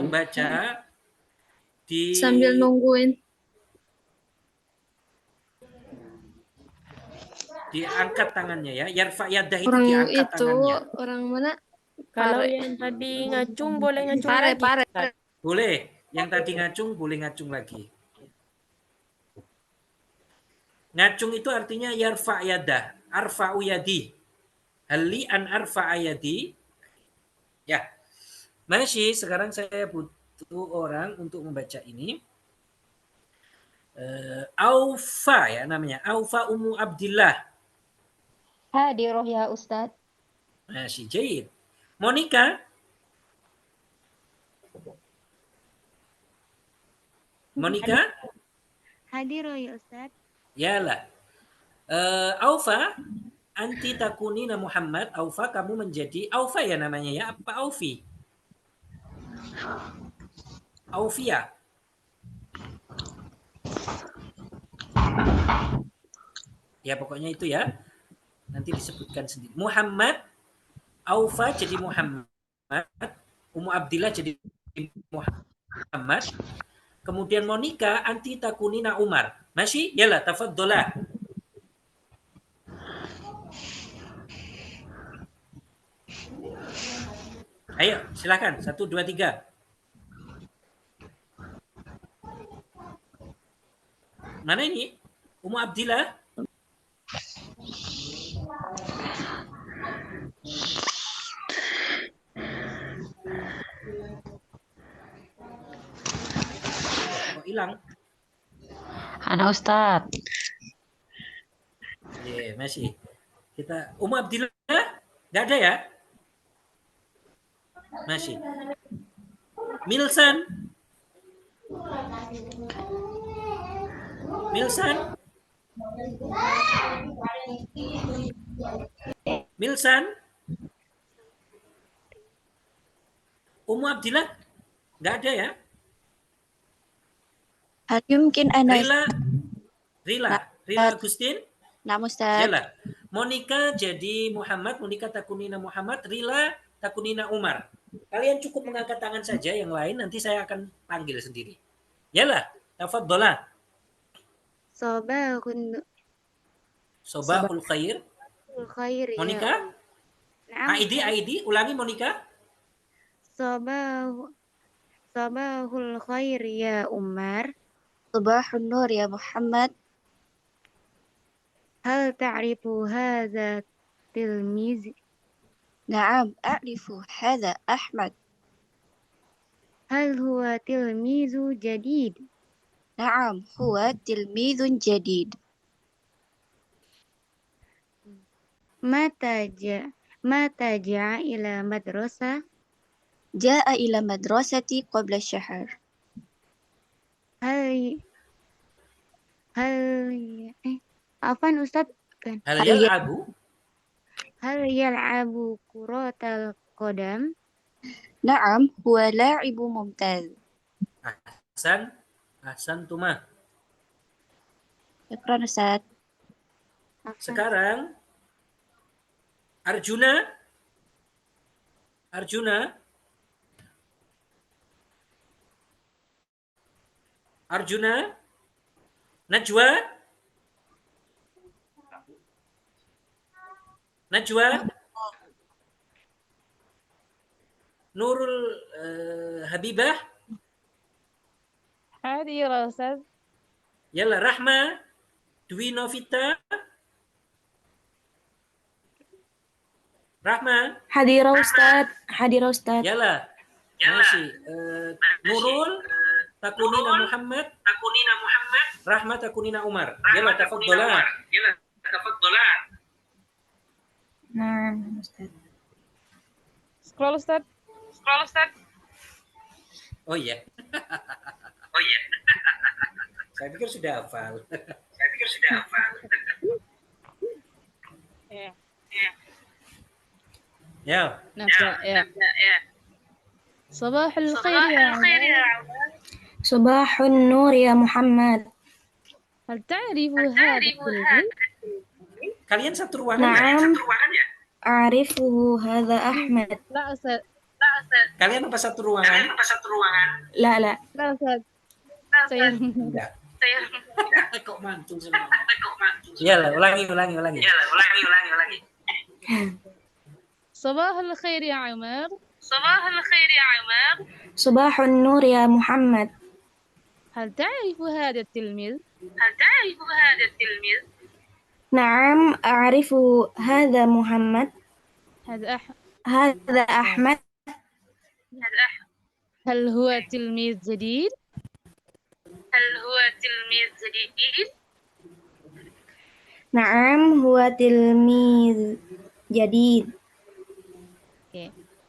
membaca di sambil nungguin. Diangkat tangannya ya. Yarfa yadah itu Orang diangkat itu tangannya. orang mana? Kalau yang tadi ngacung boleh ngacung Pare, lagi. pare. Boleh. Yang tadi ngacung boleh ngacung lagi. Ngacung itu artinya yarfa yadah. Arfa'u yadi. Hali an arfa'a yadi. Ya. Masih. Sekarang saya butuh orang untuk membaca ini. Aufa ya namanya. Aufa Ummu Abdillah. Hadiroh ya Ustadz. Masih jahit. Monica. Monica. Hadiroh ya Ustadz. Yalah. Aufa. Anti takunina Muhammad. Aufa kamu menjadi. Aufa ya namanya ya. Apa Aufi? Aufia. Ya pokoknya itu ya. Nanti disebutkan sendiri. Muhammad. Aufa jadi Muhammad. Ummu Abdillah jadi Muhammad. Kemudian Monica anti takunina Umar. Masih? Yalah, tafaddolah. Ayo, silakan. 1, 2, 3. Mana ini? Ummu Abdillah? Kok hilang? Ana Ustadz. Iya, masih. Kita Ummu Abdillah nggak ada ya? Masih. Milsan. Milsan. Milsan. Ummu Abdillah nggak ada ya? Hal yumkin ana Rila Agustin? Nah, Ustaz. Yalah. Monica jadi Muhammad, Monica takunina Muhammad, Rila takunina Umar. Kalian cukup mengangkat tangan saja, yang lain nanti saya akan panggil sendiri. Yalah, tafaddola. Sobahul khair. Monica? Aidi, ulangi Monica. Sabahul khair ya Umar. Subahun nur ya Muhammad. Hal ta'rifu hadha tilmiz? Naam, a'rifu hadha Ahmad. Hal huwa tilmizu jadid? Naam, huwa tilmizun jadid. Mata ja'a ila madrasah? Ja'a ila madrasati qabla syahr. Afan Ustaz kan? Hal yal'abu? Hal yal'abu kuratal qadam? Naam, huwa la'ibu mumtaz. Ahsan Tuma. Syukran Ustaz. Sekarang Arjuna. Najwa. Nurul Habibah. Hadir Ustaz. Yalla Rahma. Dwi Novita. Rahma. Hadir Ustaz. Yalla. Masih. Nurul takunina Muhammad. Rahma takunina Umar. Yalla tafaddola. Nah, Ustaz. Scroll Ustaz. Oh iya. Saya pikir sudah hafal. Ya. Sabahul khair ya Umar. Sabahun nur ya Muhammad. Hal ta'rifu hadha? Kalian satu ruangan Naam. ya? A'rifuhu hadha Ahmad. La Ustaz. Kalian apa satu ruangan? La. La Ustaz. Saya Enggak. Kok mantul semua. Iyalah, ulangi. Sabahul khair ya Umar. Sabahun nur ya Muhammad. هل تعرف هذا التلميذ؟ نعم أعرف هذا محمد. هذا أحمد. هل هو تلميذ جديد؟ نعم هو تلميذ جديد.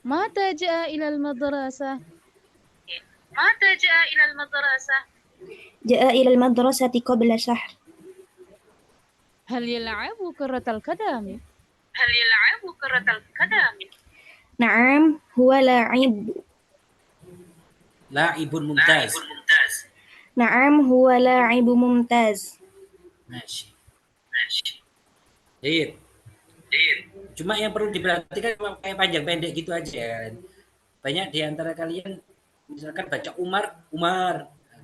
متى جاء إلى المدرسة؟ جاء إلى المدرسة قبل شهر. هل يلعب كرة القدم؟ نعم هو لاعب ممتاز. نعم هو لاعب ممتاز. Masih. Cuma yang perlu diperhatikan kayak panjang pendek gitu aja kan. Banyak di antara kalian misalkan baca Umar.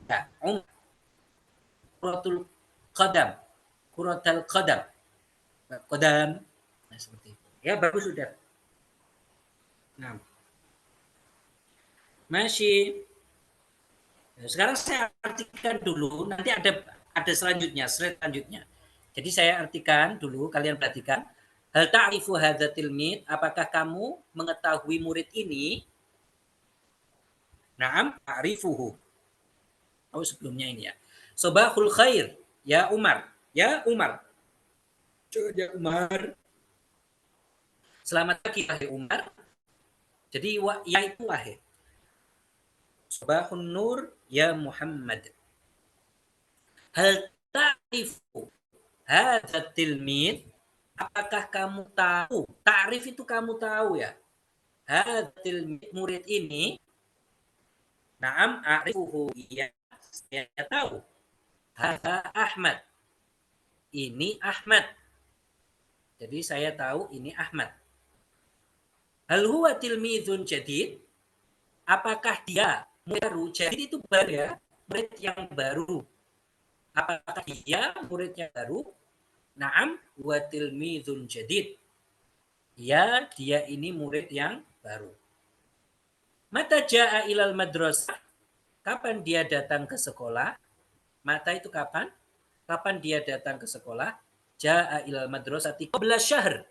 Nah, Kuratul qadam. Nah, seperti itu. Ya, bagus sudah. Nah. Masih. Sekarang saya artikan dulu, nanti ada selanjutnya, slide selanjutnya. Jadi saya artikan dulu, kalian perhatikan. Hal ta'rifu hadza tilmid, apakah kamu mengetahui murid ini? Naam, ta'rifuhu. Oh, sebelumnya ini ya. Sabahul khair, ya Umar. Ya Umar. Selamat pagi, wahai Umar. Jadi, ya itu wahai. Sabahun nur, ya Muhammad. Hal ta'rifu hadza tilmid, apakah kamu tahu? Ta'rif itu kamu tahu ya. Hadza tilmid, murid ini. Naam, a'rifuhu, iya, saya tahu. Hadza Ahmad. Ini Ahmad. Jadi saya tahu ini Ahmad. Hal huwa tilmizun jadid? Apakah dia baru? Jadid itu baru ya, murid yang baru. Apakah dia murid yang baru? Naam wa tilmizun jadid. Ya, dia ini murid yang baru. Mata ja'a ilal madrasah? Kapan dia datang ke sekolah? Mata itu kapan? Kapan dia datang ke sekolah? Ja'a ilal madrasati qabla syahr.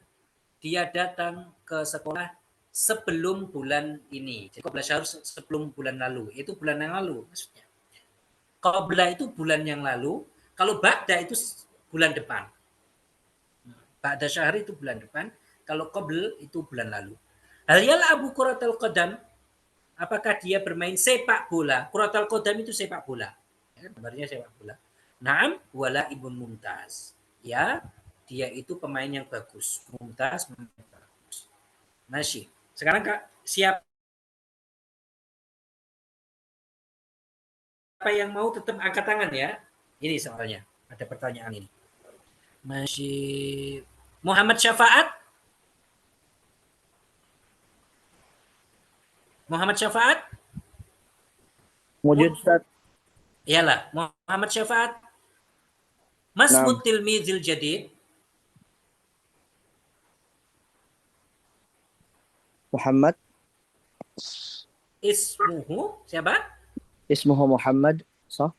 Dia datang ke sekolah sebelum bulan ini. Jadi qabla syahr sebelum bulan lalu. Itu bulan yang lalu maksudnya. Qabla itu bulan yang lalu. Kalau ba'da itu bulan depan. Ba'da syahr itu bulan depan. Kalau qabl itu bulan lalu. Hal yal'abu kuratal qadam? Apakah dia bermain sepak bola? Kuratal qadam itu sepak bola. Ya, gambarnya sepak bola. Naam wala ibun mumtaz. Ya, dia itu pemain yang bagus. Mumtaz, pemain yang bagus. Masih. Sekarang Kak, siapa yang mau tetap angkat tangan ya? Ini soalnya. Ada pertanyaan ini. Masih Muhammad Syafaat? Muhammad Syafaat? Wujud Ustaz. Iyalah, Muhammad Syafaat. Masmut tilmizil jadid. Muhammad. Ismuhu siapa? Ismuhu Muhammad. Sah.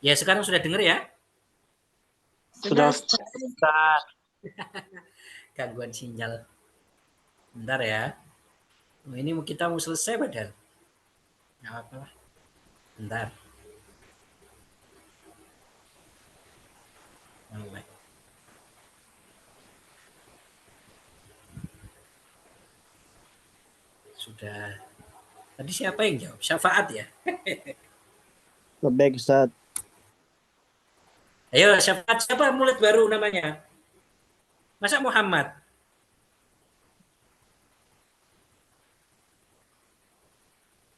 Ya, sekarang sudah dengar ya? Sudah Ustaz. Gangguan sinyal. Bentar ya. Ini kita mau selesai padahal. Nggak apa-apa. Bentar. Sudah. Tadi siapa yang jawab? Syafaat ya? Baik Ustaz. Ayo, syafaat siapa murid baru namanya? Masa Muhammad?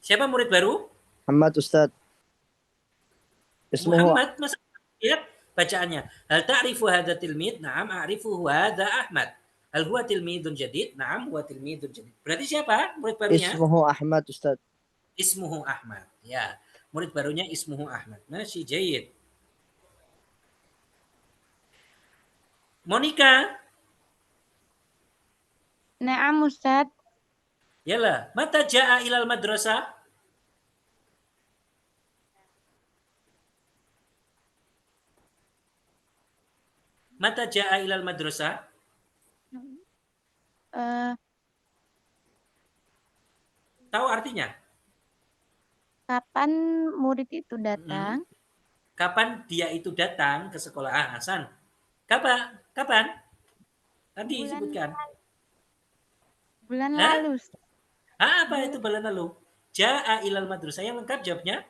Siapa murid baru? Muhammad Ustaz. Ismuhu Muhammad, masa lihat bacaannya. Hal ta'rifu hadha tilmid? Na'am, a'rifuhu hadha Ahmad. Hal huwa tilmidun jadid? Na'am, huwa tilmidun jadid. Berarti siapa murid barunya? Ismuhu Ahmad Ustaz. Ismuhu Ahmad. Ya, murid barunya Ismuhu Ahmad. Masih jayid. Monica. Na'am Ustaz. Yalah, mata ja'a ilal madrasah? Mata ja'a ilal madrasah? Tahu artinya? Kapan murid itu datang? Kapan dia itu datang ke sekolah? Ah, Hasan. Kapan? Kapan? Tadi sebutkan. Bulan lalu. Apa itu bulan lalu? Ja'a ilal madrasah. Yang lengkap jawabnya?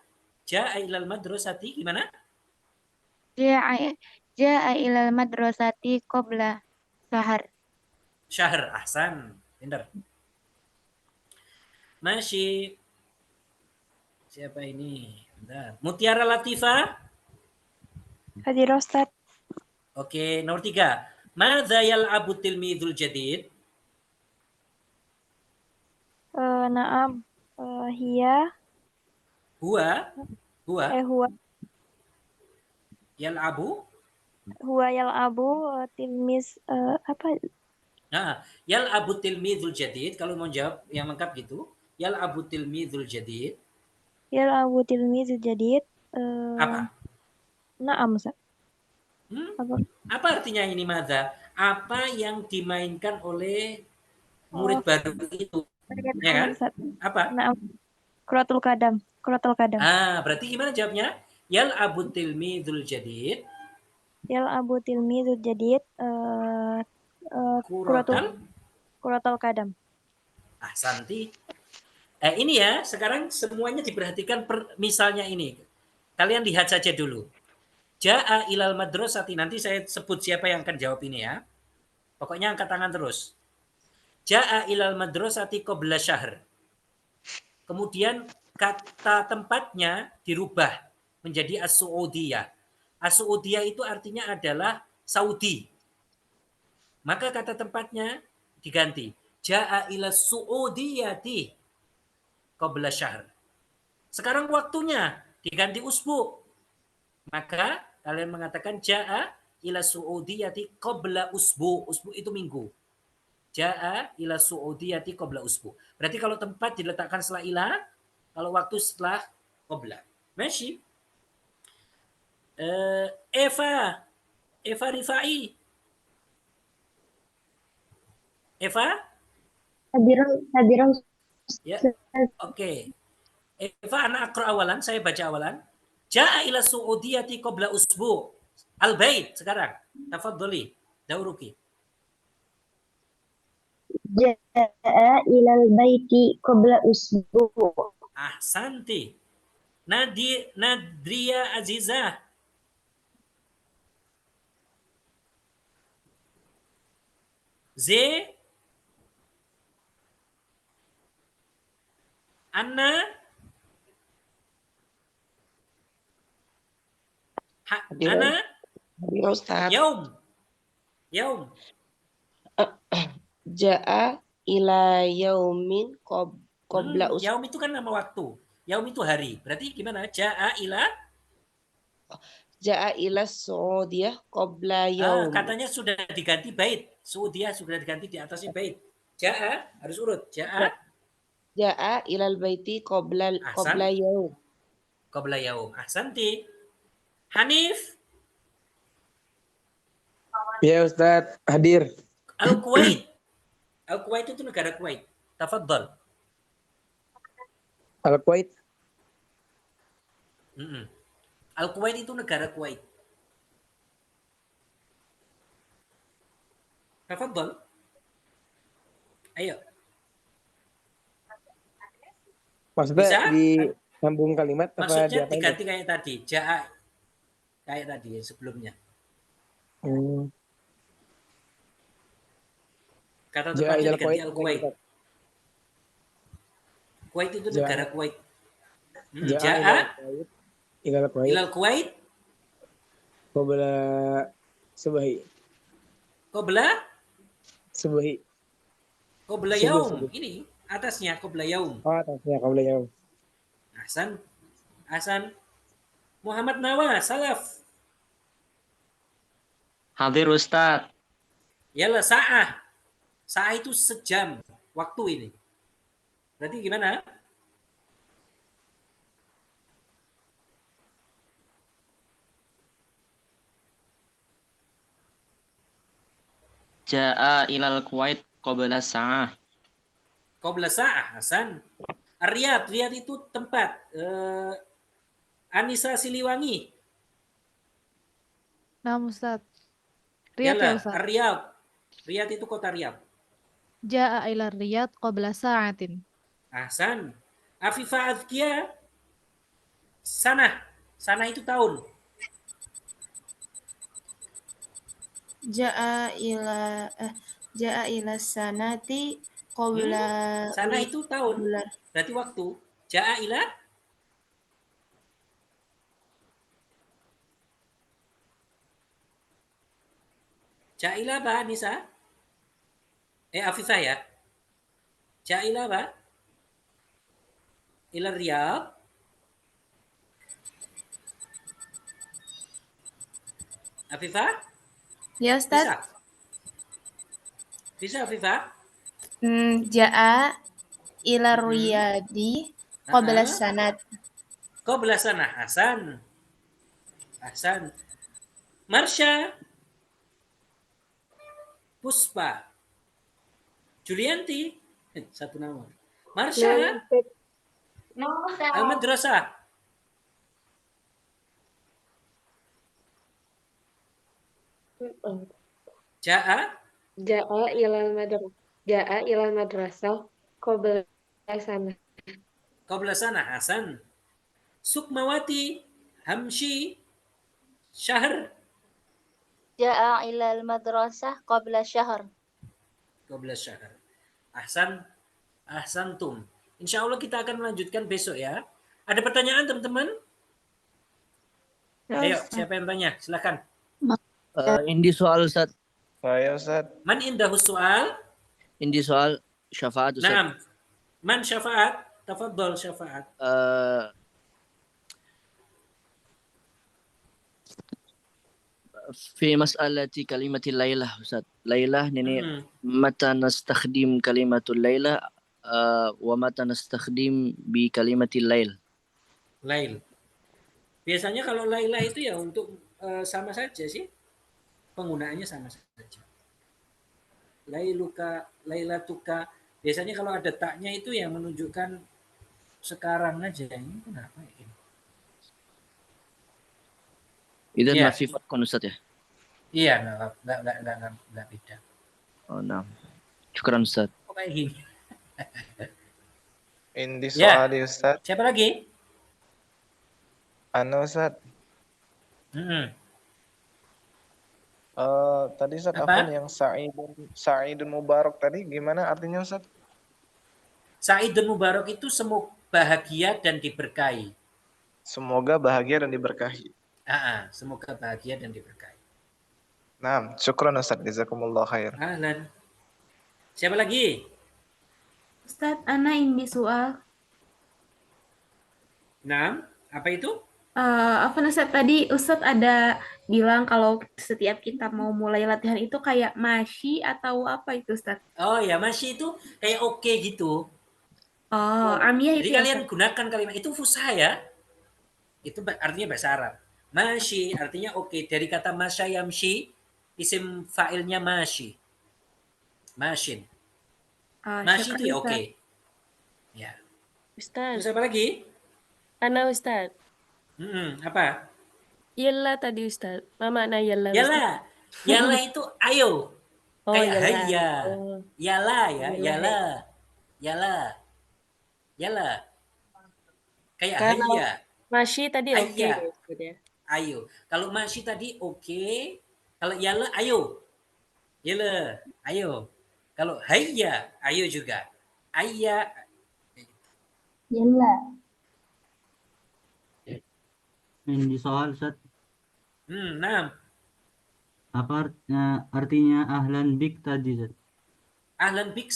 Ja'a ilal madrasati gimana? Ja'a ilal madrasati qabla syahar. Syahr, ahsan. Pintar. Masih. Siapa ini? Bentar. Mutiara Latifah. Hadir Ustaz. Oke, nomor 3. Madza yal'abu tilmidul jadid? Naam. Hiya. Huwa. Huwa. Yal'abu. Huwa yal'abu tilmis apa? Nah, yal'abu tilmidul jadid. Kalau mau jawab yang lengkap gitu. Yal'abu tilmidul jadid. Yal'abu tilmizul jadid. Apa? Naam Ustaz. Apa artinya ini madza? Apa yang dimainkan oleh murid baru itu? Ya kan? Apa? Naam. Kuratul kadam. Berarti gimana jawabnya? Yal'abu tilmidul jadid. Yal'abu tilmizul jadid. Kuratul kadam. Ahsanti. Ini ya, sekarang semuanya diperhatikan misalnya ini. Kalian lihat saja dulu. Ja'a ilal madrasati. Nanti saya sebut siapa yang akan jawab ini ya. Pokoknya angkat tangan terus. Ja'a ilal madrasati qabla syahr. Kemudian kata tempatnya dirubah menjadi as-Su'udiyah. As-Su'udiyah itu artinya adalah Saudi. Maka kata tempatnya diganti. Ja'a ila Su'udiyati qabla syahr. Sekarang waktunya diganti usbu. Maka kalian mengatakan ja'a ila Su'udiyati qabla usbu. Usbu itu minggu. Ja'a ila Su'udiyati qabla usbu. Berarti kalau tempat diletakkan setelah ila, kalau waktu setelah qabla. Masih. Eva Rifai. Eva? Hadir. Ya. Oke. Eva, anak akra awalan, saya baca awalan. Ja'a ila Su'udiyati qabla usbu. Al-Bait sekarang. Tafadhali. Dauruki. Ja'a ilal baiti qabla usbu. Ahsanti. Nadria Azizah. Anna. Ana. Yaum. Ja'a ila yaumin qabla Yaum itu kan nama waktu. Yaum itu hari. Berarti gimana? Ja'a ila Su'udiyah qabla yaum. Katanya sudah diganti bait. Su'udiyah sudah diganti di atasnya bait. Ja'a harus urut. Ja'a ilal baiti qabla yaum. Qabla yaum. Ahsanti. Hanif. Ya Ustaz, hadir. Al-Kuwait. Al-Kuwait itu negara Kuwait. Tafadhal. Al-Kuwait. Al-Kuwait itu negara Kuwait. Tafadhal. Ayo. Maksudnya Bisa? di sambung kalimat apa Maksudnya diapain? diganti kayak tadi, ja'a kayak tadi sebelumnya. Kata Ja'a tepatnya ilal diganti Kuwait. al-Kuwait. Kuwait itu Ja'a. negara Kuwait. Ja'a Ja'a ilal Kuwait. ilal Kuwait Qabla subahi. qabla Subuh, yaum. subuh. Ini atasnya qabla yaum. Oh, atasnya qabla yaum. Hasan. Muhammad Nawa, salaf. Hadir Ustaz. Yalah sa'ah. Sa'ah itu sejam waktu ini. Berarti gimana? Ja'a ilal Kuwait qabla sa'ah. Qabla sa'ah, Hasan. Riyadh itu tempat. Anissa Siliwangi. Nah, Ustaz. Riyadh ya, Ustaz. Riyadh itu kota Riyadh. Ja'a ila Riyadh qabla sa'atin. Hasan. Afifah Azkia. Sanah itu tahun. Ja'a ila sanati qabla Sanah itu tahun. Berarti waktu. Ja'a ila Ja'ila apa, Nisa? Afifah ya? Ja'ila apa? Ila Riyadh. Afifah? Ya, Ustaz. Bisa Afifah? Ja'a ila Riyadi qabla sanat. Qabla sanah. Hasan. Marsha. Puspa. Julianti. Satu nama. Marsha. Al-Madrasah. Ja'a ilal madrasah qabla sanah. Qabla sanah. Hasan. Sukmawati. Hamshi. Syahr. Ja'a ilal madrasah qabla syahr. Qabla syahr. Ahsantum. Insya Allah kita akan melanjutkan besok ya. Ada pertanyaan teman-teman? Ayo, siapa yang tanya? Silakan. Indi soal Ustaz. Saya Ustaz. Man indahus soal? Indi soal syafaat Ustaz. Naam. Man syafaat? Tafadhol syafaat. في مسألة كلمة الليلة أستاذ ليلة يعني متى نستخدم كلمة الليلة ومتى نستخدم بكلمة الليل. Lail. Biasanya kalau Laila itu ya untuk sama saja sih. Penggunaannya sama saja. Lailuka, Lailatuka. Biasanya kalau ada taknya itu yang menunjukkan sekarang aja. Ini kenapa ya? Idan ma fi farqun Ustaz ya? Iya, enggak beda. Oh, nah. Syukran Ustaz. Kok kayak gini? Indi soal Ustaz. Siapa lagi? Ustaz. Tadi Ustaz apa yang Sa'idun Mubarak tadi gimana artinya Ustaz? Sa'idun Mubarak itu semoga bahagia dan diberkahi. Semoga bahagia dan diberkahi. Semoga bahagia dan diberkahi. Nah, syukran Ustaz, jazakumullah khair. Ahlan. Siapa lagi? Ustaz, ana indi soal. Nah, apa itu? Apa Ustaz tadi Ustaz ada bilang kalau setiap kita mau mulai latihan itu kayak masyi atau apa itu Ustaz? Oh ya, masyi itu kayak oke gitu. Oh, amiyah itu. Jadi kalian gunakan kalimat itu fusha ya. Itu artinya bahasa Arab. Masyi artinya oke. Dari kata masya yamshi, isim fa'ilnya masyi. Masyin. Masyi itu ya oke. Ya. Ustaz. Terus apa lagi? Ana Ustaz. Apa? Yalla tadi Ustaz. Apa makna yalla? Yalla itu ayo. Oh, kayak yalla. hayya. Oh. Yalla ya, yalla. Kayak Kalau hayya. masih tadi oke Ayya. ya, Ustaz ya. Ayo. Kalau masih tadi oke. Kalau yala ayo. Yala, ayo. Kalau hayya, ayo juga. Ayya. Yalla. Ini soal Ustaz. Nah. Apa artinya ahlan bik tadi Ustaz? Ahlan bik,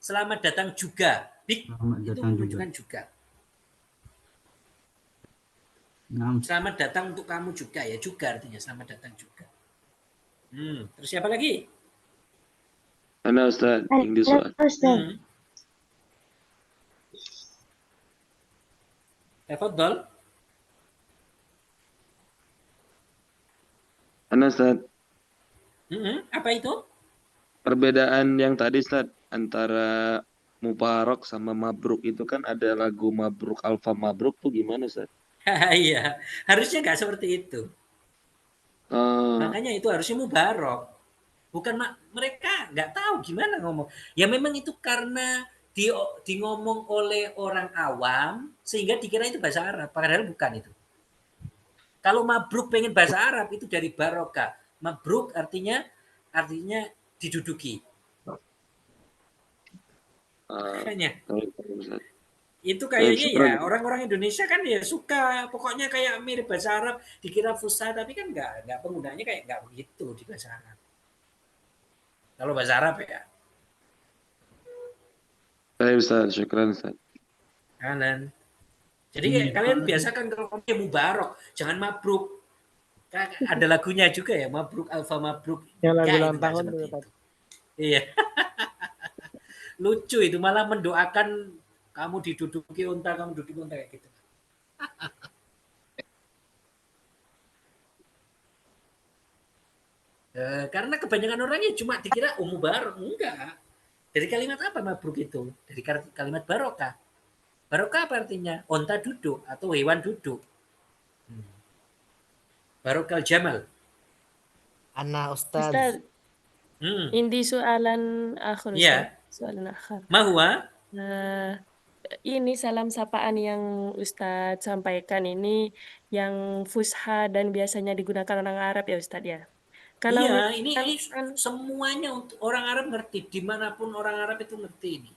selamat datang juga. Bik Selamat itu datang menunjukkan juga. Selamat datang untuk kamu juga ya, juga artinya selamat datang juga. Terus siapa lagi? Ana Ustaz, ini soal. Tafadhal. Ana Ustaz, Apa itu? perbedaan yang tadi Ustaz antara Mubarak sama Mabruk itu kan ada lagu Mabruk Alfa Mabruk tuh gimana Ustaz? Iya, harusnya nggak seperti itu. Makanya itu harusnya mubarok. Bukan mereka nggak tahu gimana ngomong. Ya memang itu karena di ngomong oleh orang awam sehingga dikira itu bahasa Arab. Padahal bukan itu. Kalau mabruk pengen bahasa Arab itu dari barokah. Mabruk artinya diduduki. Makanya. Itu kayaknya ya orang-orang Indonesia kan ya suka pokoknya kayak mirip bahasa Arab dikira fusha tapi kan enggak penggunaannya kayak enggak begitu di bahasa Arab. Kalau bahasa Arab ya. Baik Ustaz, syukran Ustaz. Kanan. Jadi kalian biasakan kalau ngomongnya mubarok, jangan mabruk. Ada lagunya juga ya, Mabruk Alfa Mabruk. Yang lagu ulang tahun tuh. Iya. Lucu itu malah mendoakan kamu diduduki unta, kamu duduk unta kayak gitu. Karena kebanyakan orangnya cuma dikira mubarok, enggak. Dari kalimat apa mabruk itu? Dari kalimat barokah. Barokah apa artinya? Unta duduk atau hewan duduk. Barokal Jamal. Ana Ustaz. Indi soalan akhir. Iya. Soalan akhir. Mahwa? Ini salam sapaan yang Ustadz sampaikan ini yang fusha dan biasanya digunakan orang Arab ya Ustadz ya. Kalau iya, ini semuanya untuk orang Arab ngerti, dimanapun orang Arab itu ngerti ini.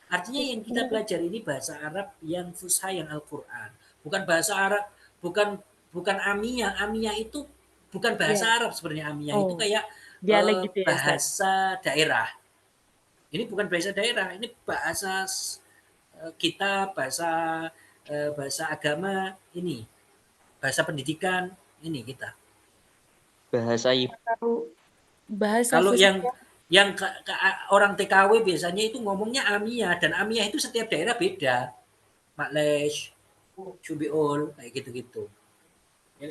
Artinya yang kita pelajari ini bahasa Arab yang fusha, yang Al-Quran. Bukan bahasa Arab, bukan amiyah. Amiyah itu bukan bahasa Arab sebenarnya. Amiyah itu kayak gitu ya, bahasa daerah. Ini bukan bahasa daerah, ini bahasa kita, bahasa agama ini, bahasa pendidikan ini kita. Bahasa ibu. Kalau yang orang TKW biasanya itu ngomongnya amiyah, dan amiyah itu setiap daerah beda. Maklesh, Syubiul, kayak gitu-gitu.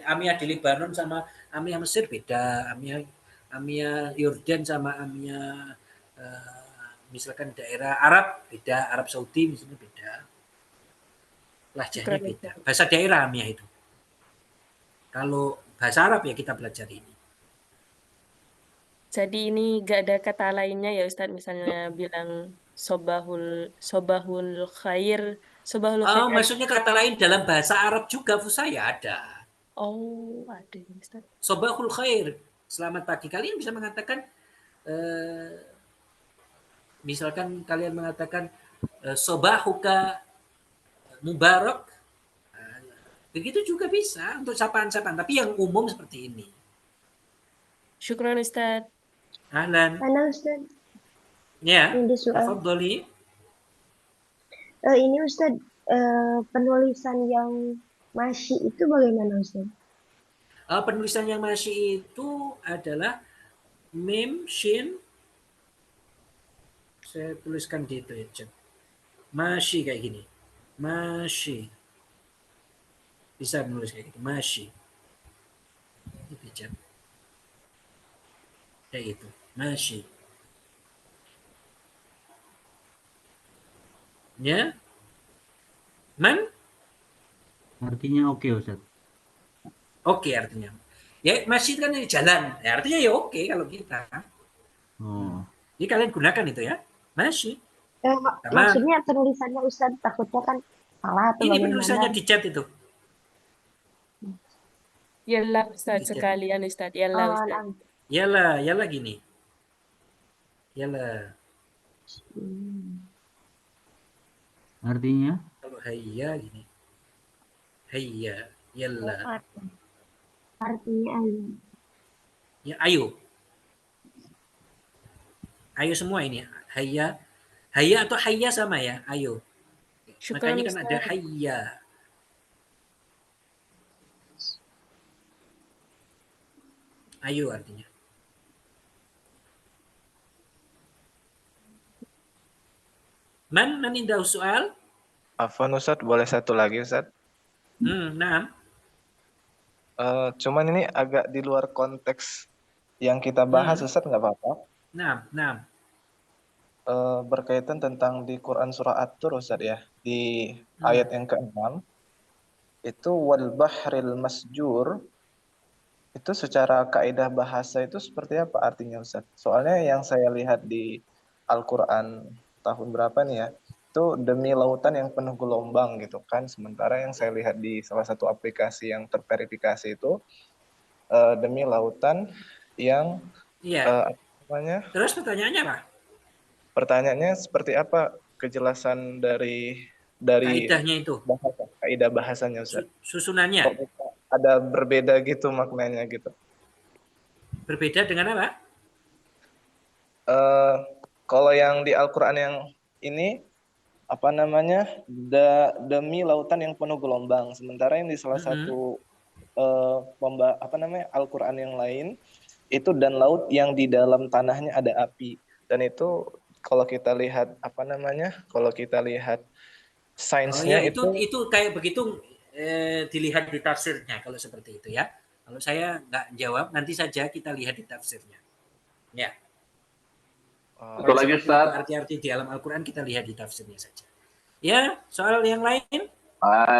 Amiyah di Lebanon sama amiyah Mesir beda, amiyah Yordan sama amiyah misalkan daerah Arab beda, Arab Saudi misalnya beda. Lahjahnya beda. Bahasa daerah amiyah itu. Kalau bahasa Arab ya kita pelajari ini. Jadi ini gak ada kata lainnya ya Ustadz, misalnya bilang sobahul khair, maksudnya kata lain dalam bahasa Arab juga fusaya ada. Oh, ada Ustadz. Sobahul khair, selamat pagi. Kalian bisa mengatakan misalkan kalian mengatakan sobahuka mubarak, begitu juga bisa untuk sapaan-sapaan, tapi yang umum seperti ini. Syukran Ustaz. Ahlan. Halo Ustaz. Ya. Ini soal. Tafadhali. Ini Ustaz, penulisan yang masyi itu bagaimana Ustaz? Penulisan yang masyi itu adalah mim, shin. Saya tuliskan di itu ya, masyi kayak gini. Masyi. Bisa menulis kayak gitu. Masyi. Ini bijak. Kayak gitu. Masyi. Ya. Man? Artinya oke, Ustaz. Oke artinya. Ya masih kan jalan. Ya, artinya ya oke kalau kita. Oh. Jadi kalian gunakan itu ya. Masih. Maksudnya penulisannya Ustaz, takutnya kan Salah atau Ini bagaimana? penulisannya di chat itu. Yalah Ustaz, Di chat. sekalian Ustaz. Yalah Oh, Ustaz. nah. Yalah gini. Yalah. Artinya? Kalau hayya gini. Hayya, yalah. Artinya ayo. Ya, ayo. Ayo semua ini. Hayya. Hayya atau hayya sama ya? Ayo. Syukran Makanya kan ada Ustaz. hayya. Ayo artinya. Man indah soal? Afwan Ustadz, boleh satu lagi Ustadz? Nah. Cuman ini agak di luar konteks yang kita bahas Ustadz, nggak apa-apa? Nah. Berkaitan tentang di Quran surah At-Tur Ustadz ya, di ayat yang ke-6 itu wal bahril masjur, itu secara kaidah bahasa itu seperti apa artinya Ustadz? Soalnya yang saya lihat di Al-Quran tahun berapa nih ya, itu demi lautan yang penuh gelombang gitu kan, sementara yang saya lihat di salah satu aplikasi yang terverifikasi itu demi lautan yang apa namanya? Terus pertanyaannya apa? Pertanyaannya seperti apa kejelasan dari Kaidahnya itu. Kaidah bahasanya Ustaz. Susunannya. Kok ada berbeda gitu maknanya gitu. Berbeda dengan apa? Kalau yang di Al-Qur'an yang ini apa namanya? Demi lautan yang penuh gelombang. Sementara yang di salah satu Al-Qur'an yang lain itu dan laut yang di dalam tanahnya ada api. Dan itu kalau kita lihat apa namanya? Kalau kita lihat sainsnya itu kayak begitu dilihat di tafsirnya kalau seperti itu ya. Kalau saya nggak jawab, nanti saja kita lihat di tafsirnya. Ya. Satu lagi Ustaz. Arti-arti di dalam Al-Quran kita lihat di tafsirnya saja. Ya, soal yang lain?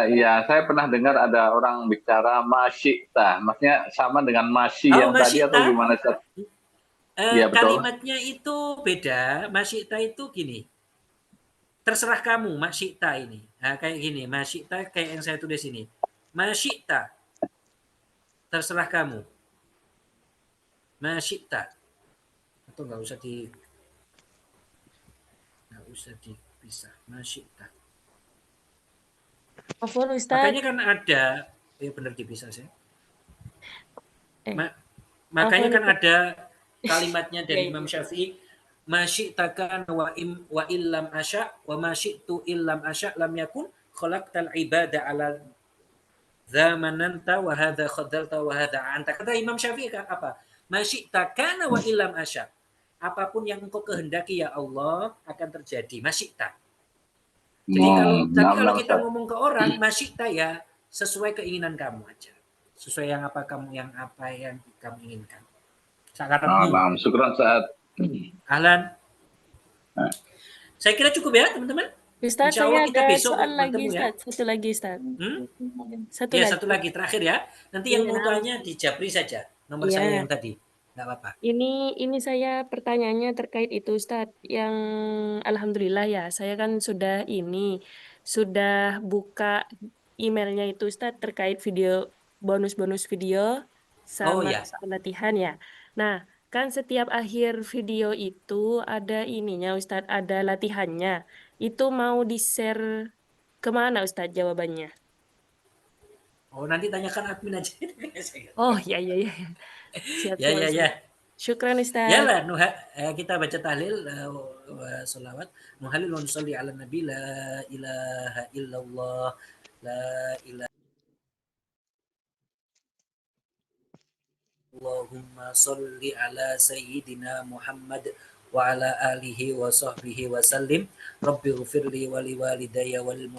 Iya, saya pernah dengar ada orang bicara masyita. Maksudnya sama dengan masyi yang tadi atau gimana Ustaz? Ya, betul. Kalimatnya itu beda. Masyita itu gini. Terserah kamu, masyita ini. Nah, kayak gini, masyita kayak yang saya tulis ini. Masyita. Terserah kamu. Masyita. Atau nggak usah dipisah. Masyita. Afwan Ustaz. Makanya kan ada, ya benar dipisah sih. Makanya kan ada kalimatnya dari Imam Syafi'i, masyi'takan wa illam asya wa masyi'tu illam asya lam yakun khalaqtal ibada ala zamananta wa hadza khadalta wa hadza anta. Kata Imam Syafi'i apa? Masyi'takan wa illam asya. Apapun yang engkau kehendaki ya Allah akan terjadi. Masyi'ta. Jadi kalau kita ngomong ke orang, masyi'ta ya sesuai keinginan kamu aja. Sesuai yang kamu inginkan. Nah, syukran saat. Ahlan. Saya kira cukup ya teman-teman. Ustaz, saya ada soal lagi Ustaz. Ya. Satu lagi Ustaz. Satu lagi terakhir ya. Nanti yang mau tanya di Japri saja. Nomor saya yang tadi. Nggak apa-apa. Ini saya pertanyaannya terkait itu Ustaz. Yang alhamdulillah ya, saya kan sudah buka emailnya itu Ustaz terkait video bonus video sama latihan ya. Nah, kan setiap akhir video itu ada ininya Ustadz, ada latihannya. Itu mau di-share kemana Ustadz jawabannya? Oh, nanti tanyakan admin aja. Oh, ya. Siap. Ya. Syukran Ustadz. Yalah, kita baca tahlil wa sholawat. Nuhalil wa nusalli ala nabi la ilaha illallah la ilaha Allahumma sholli ala sayyidina Muhammad wa ala alihi wa sahbihi wa sallim. Rabbi ghfirli wa liwalidayya wal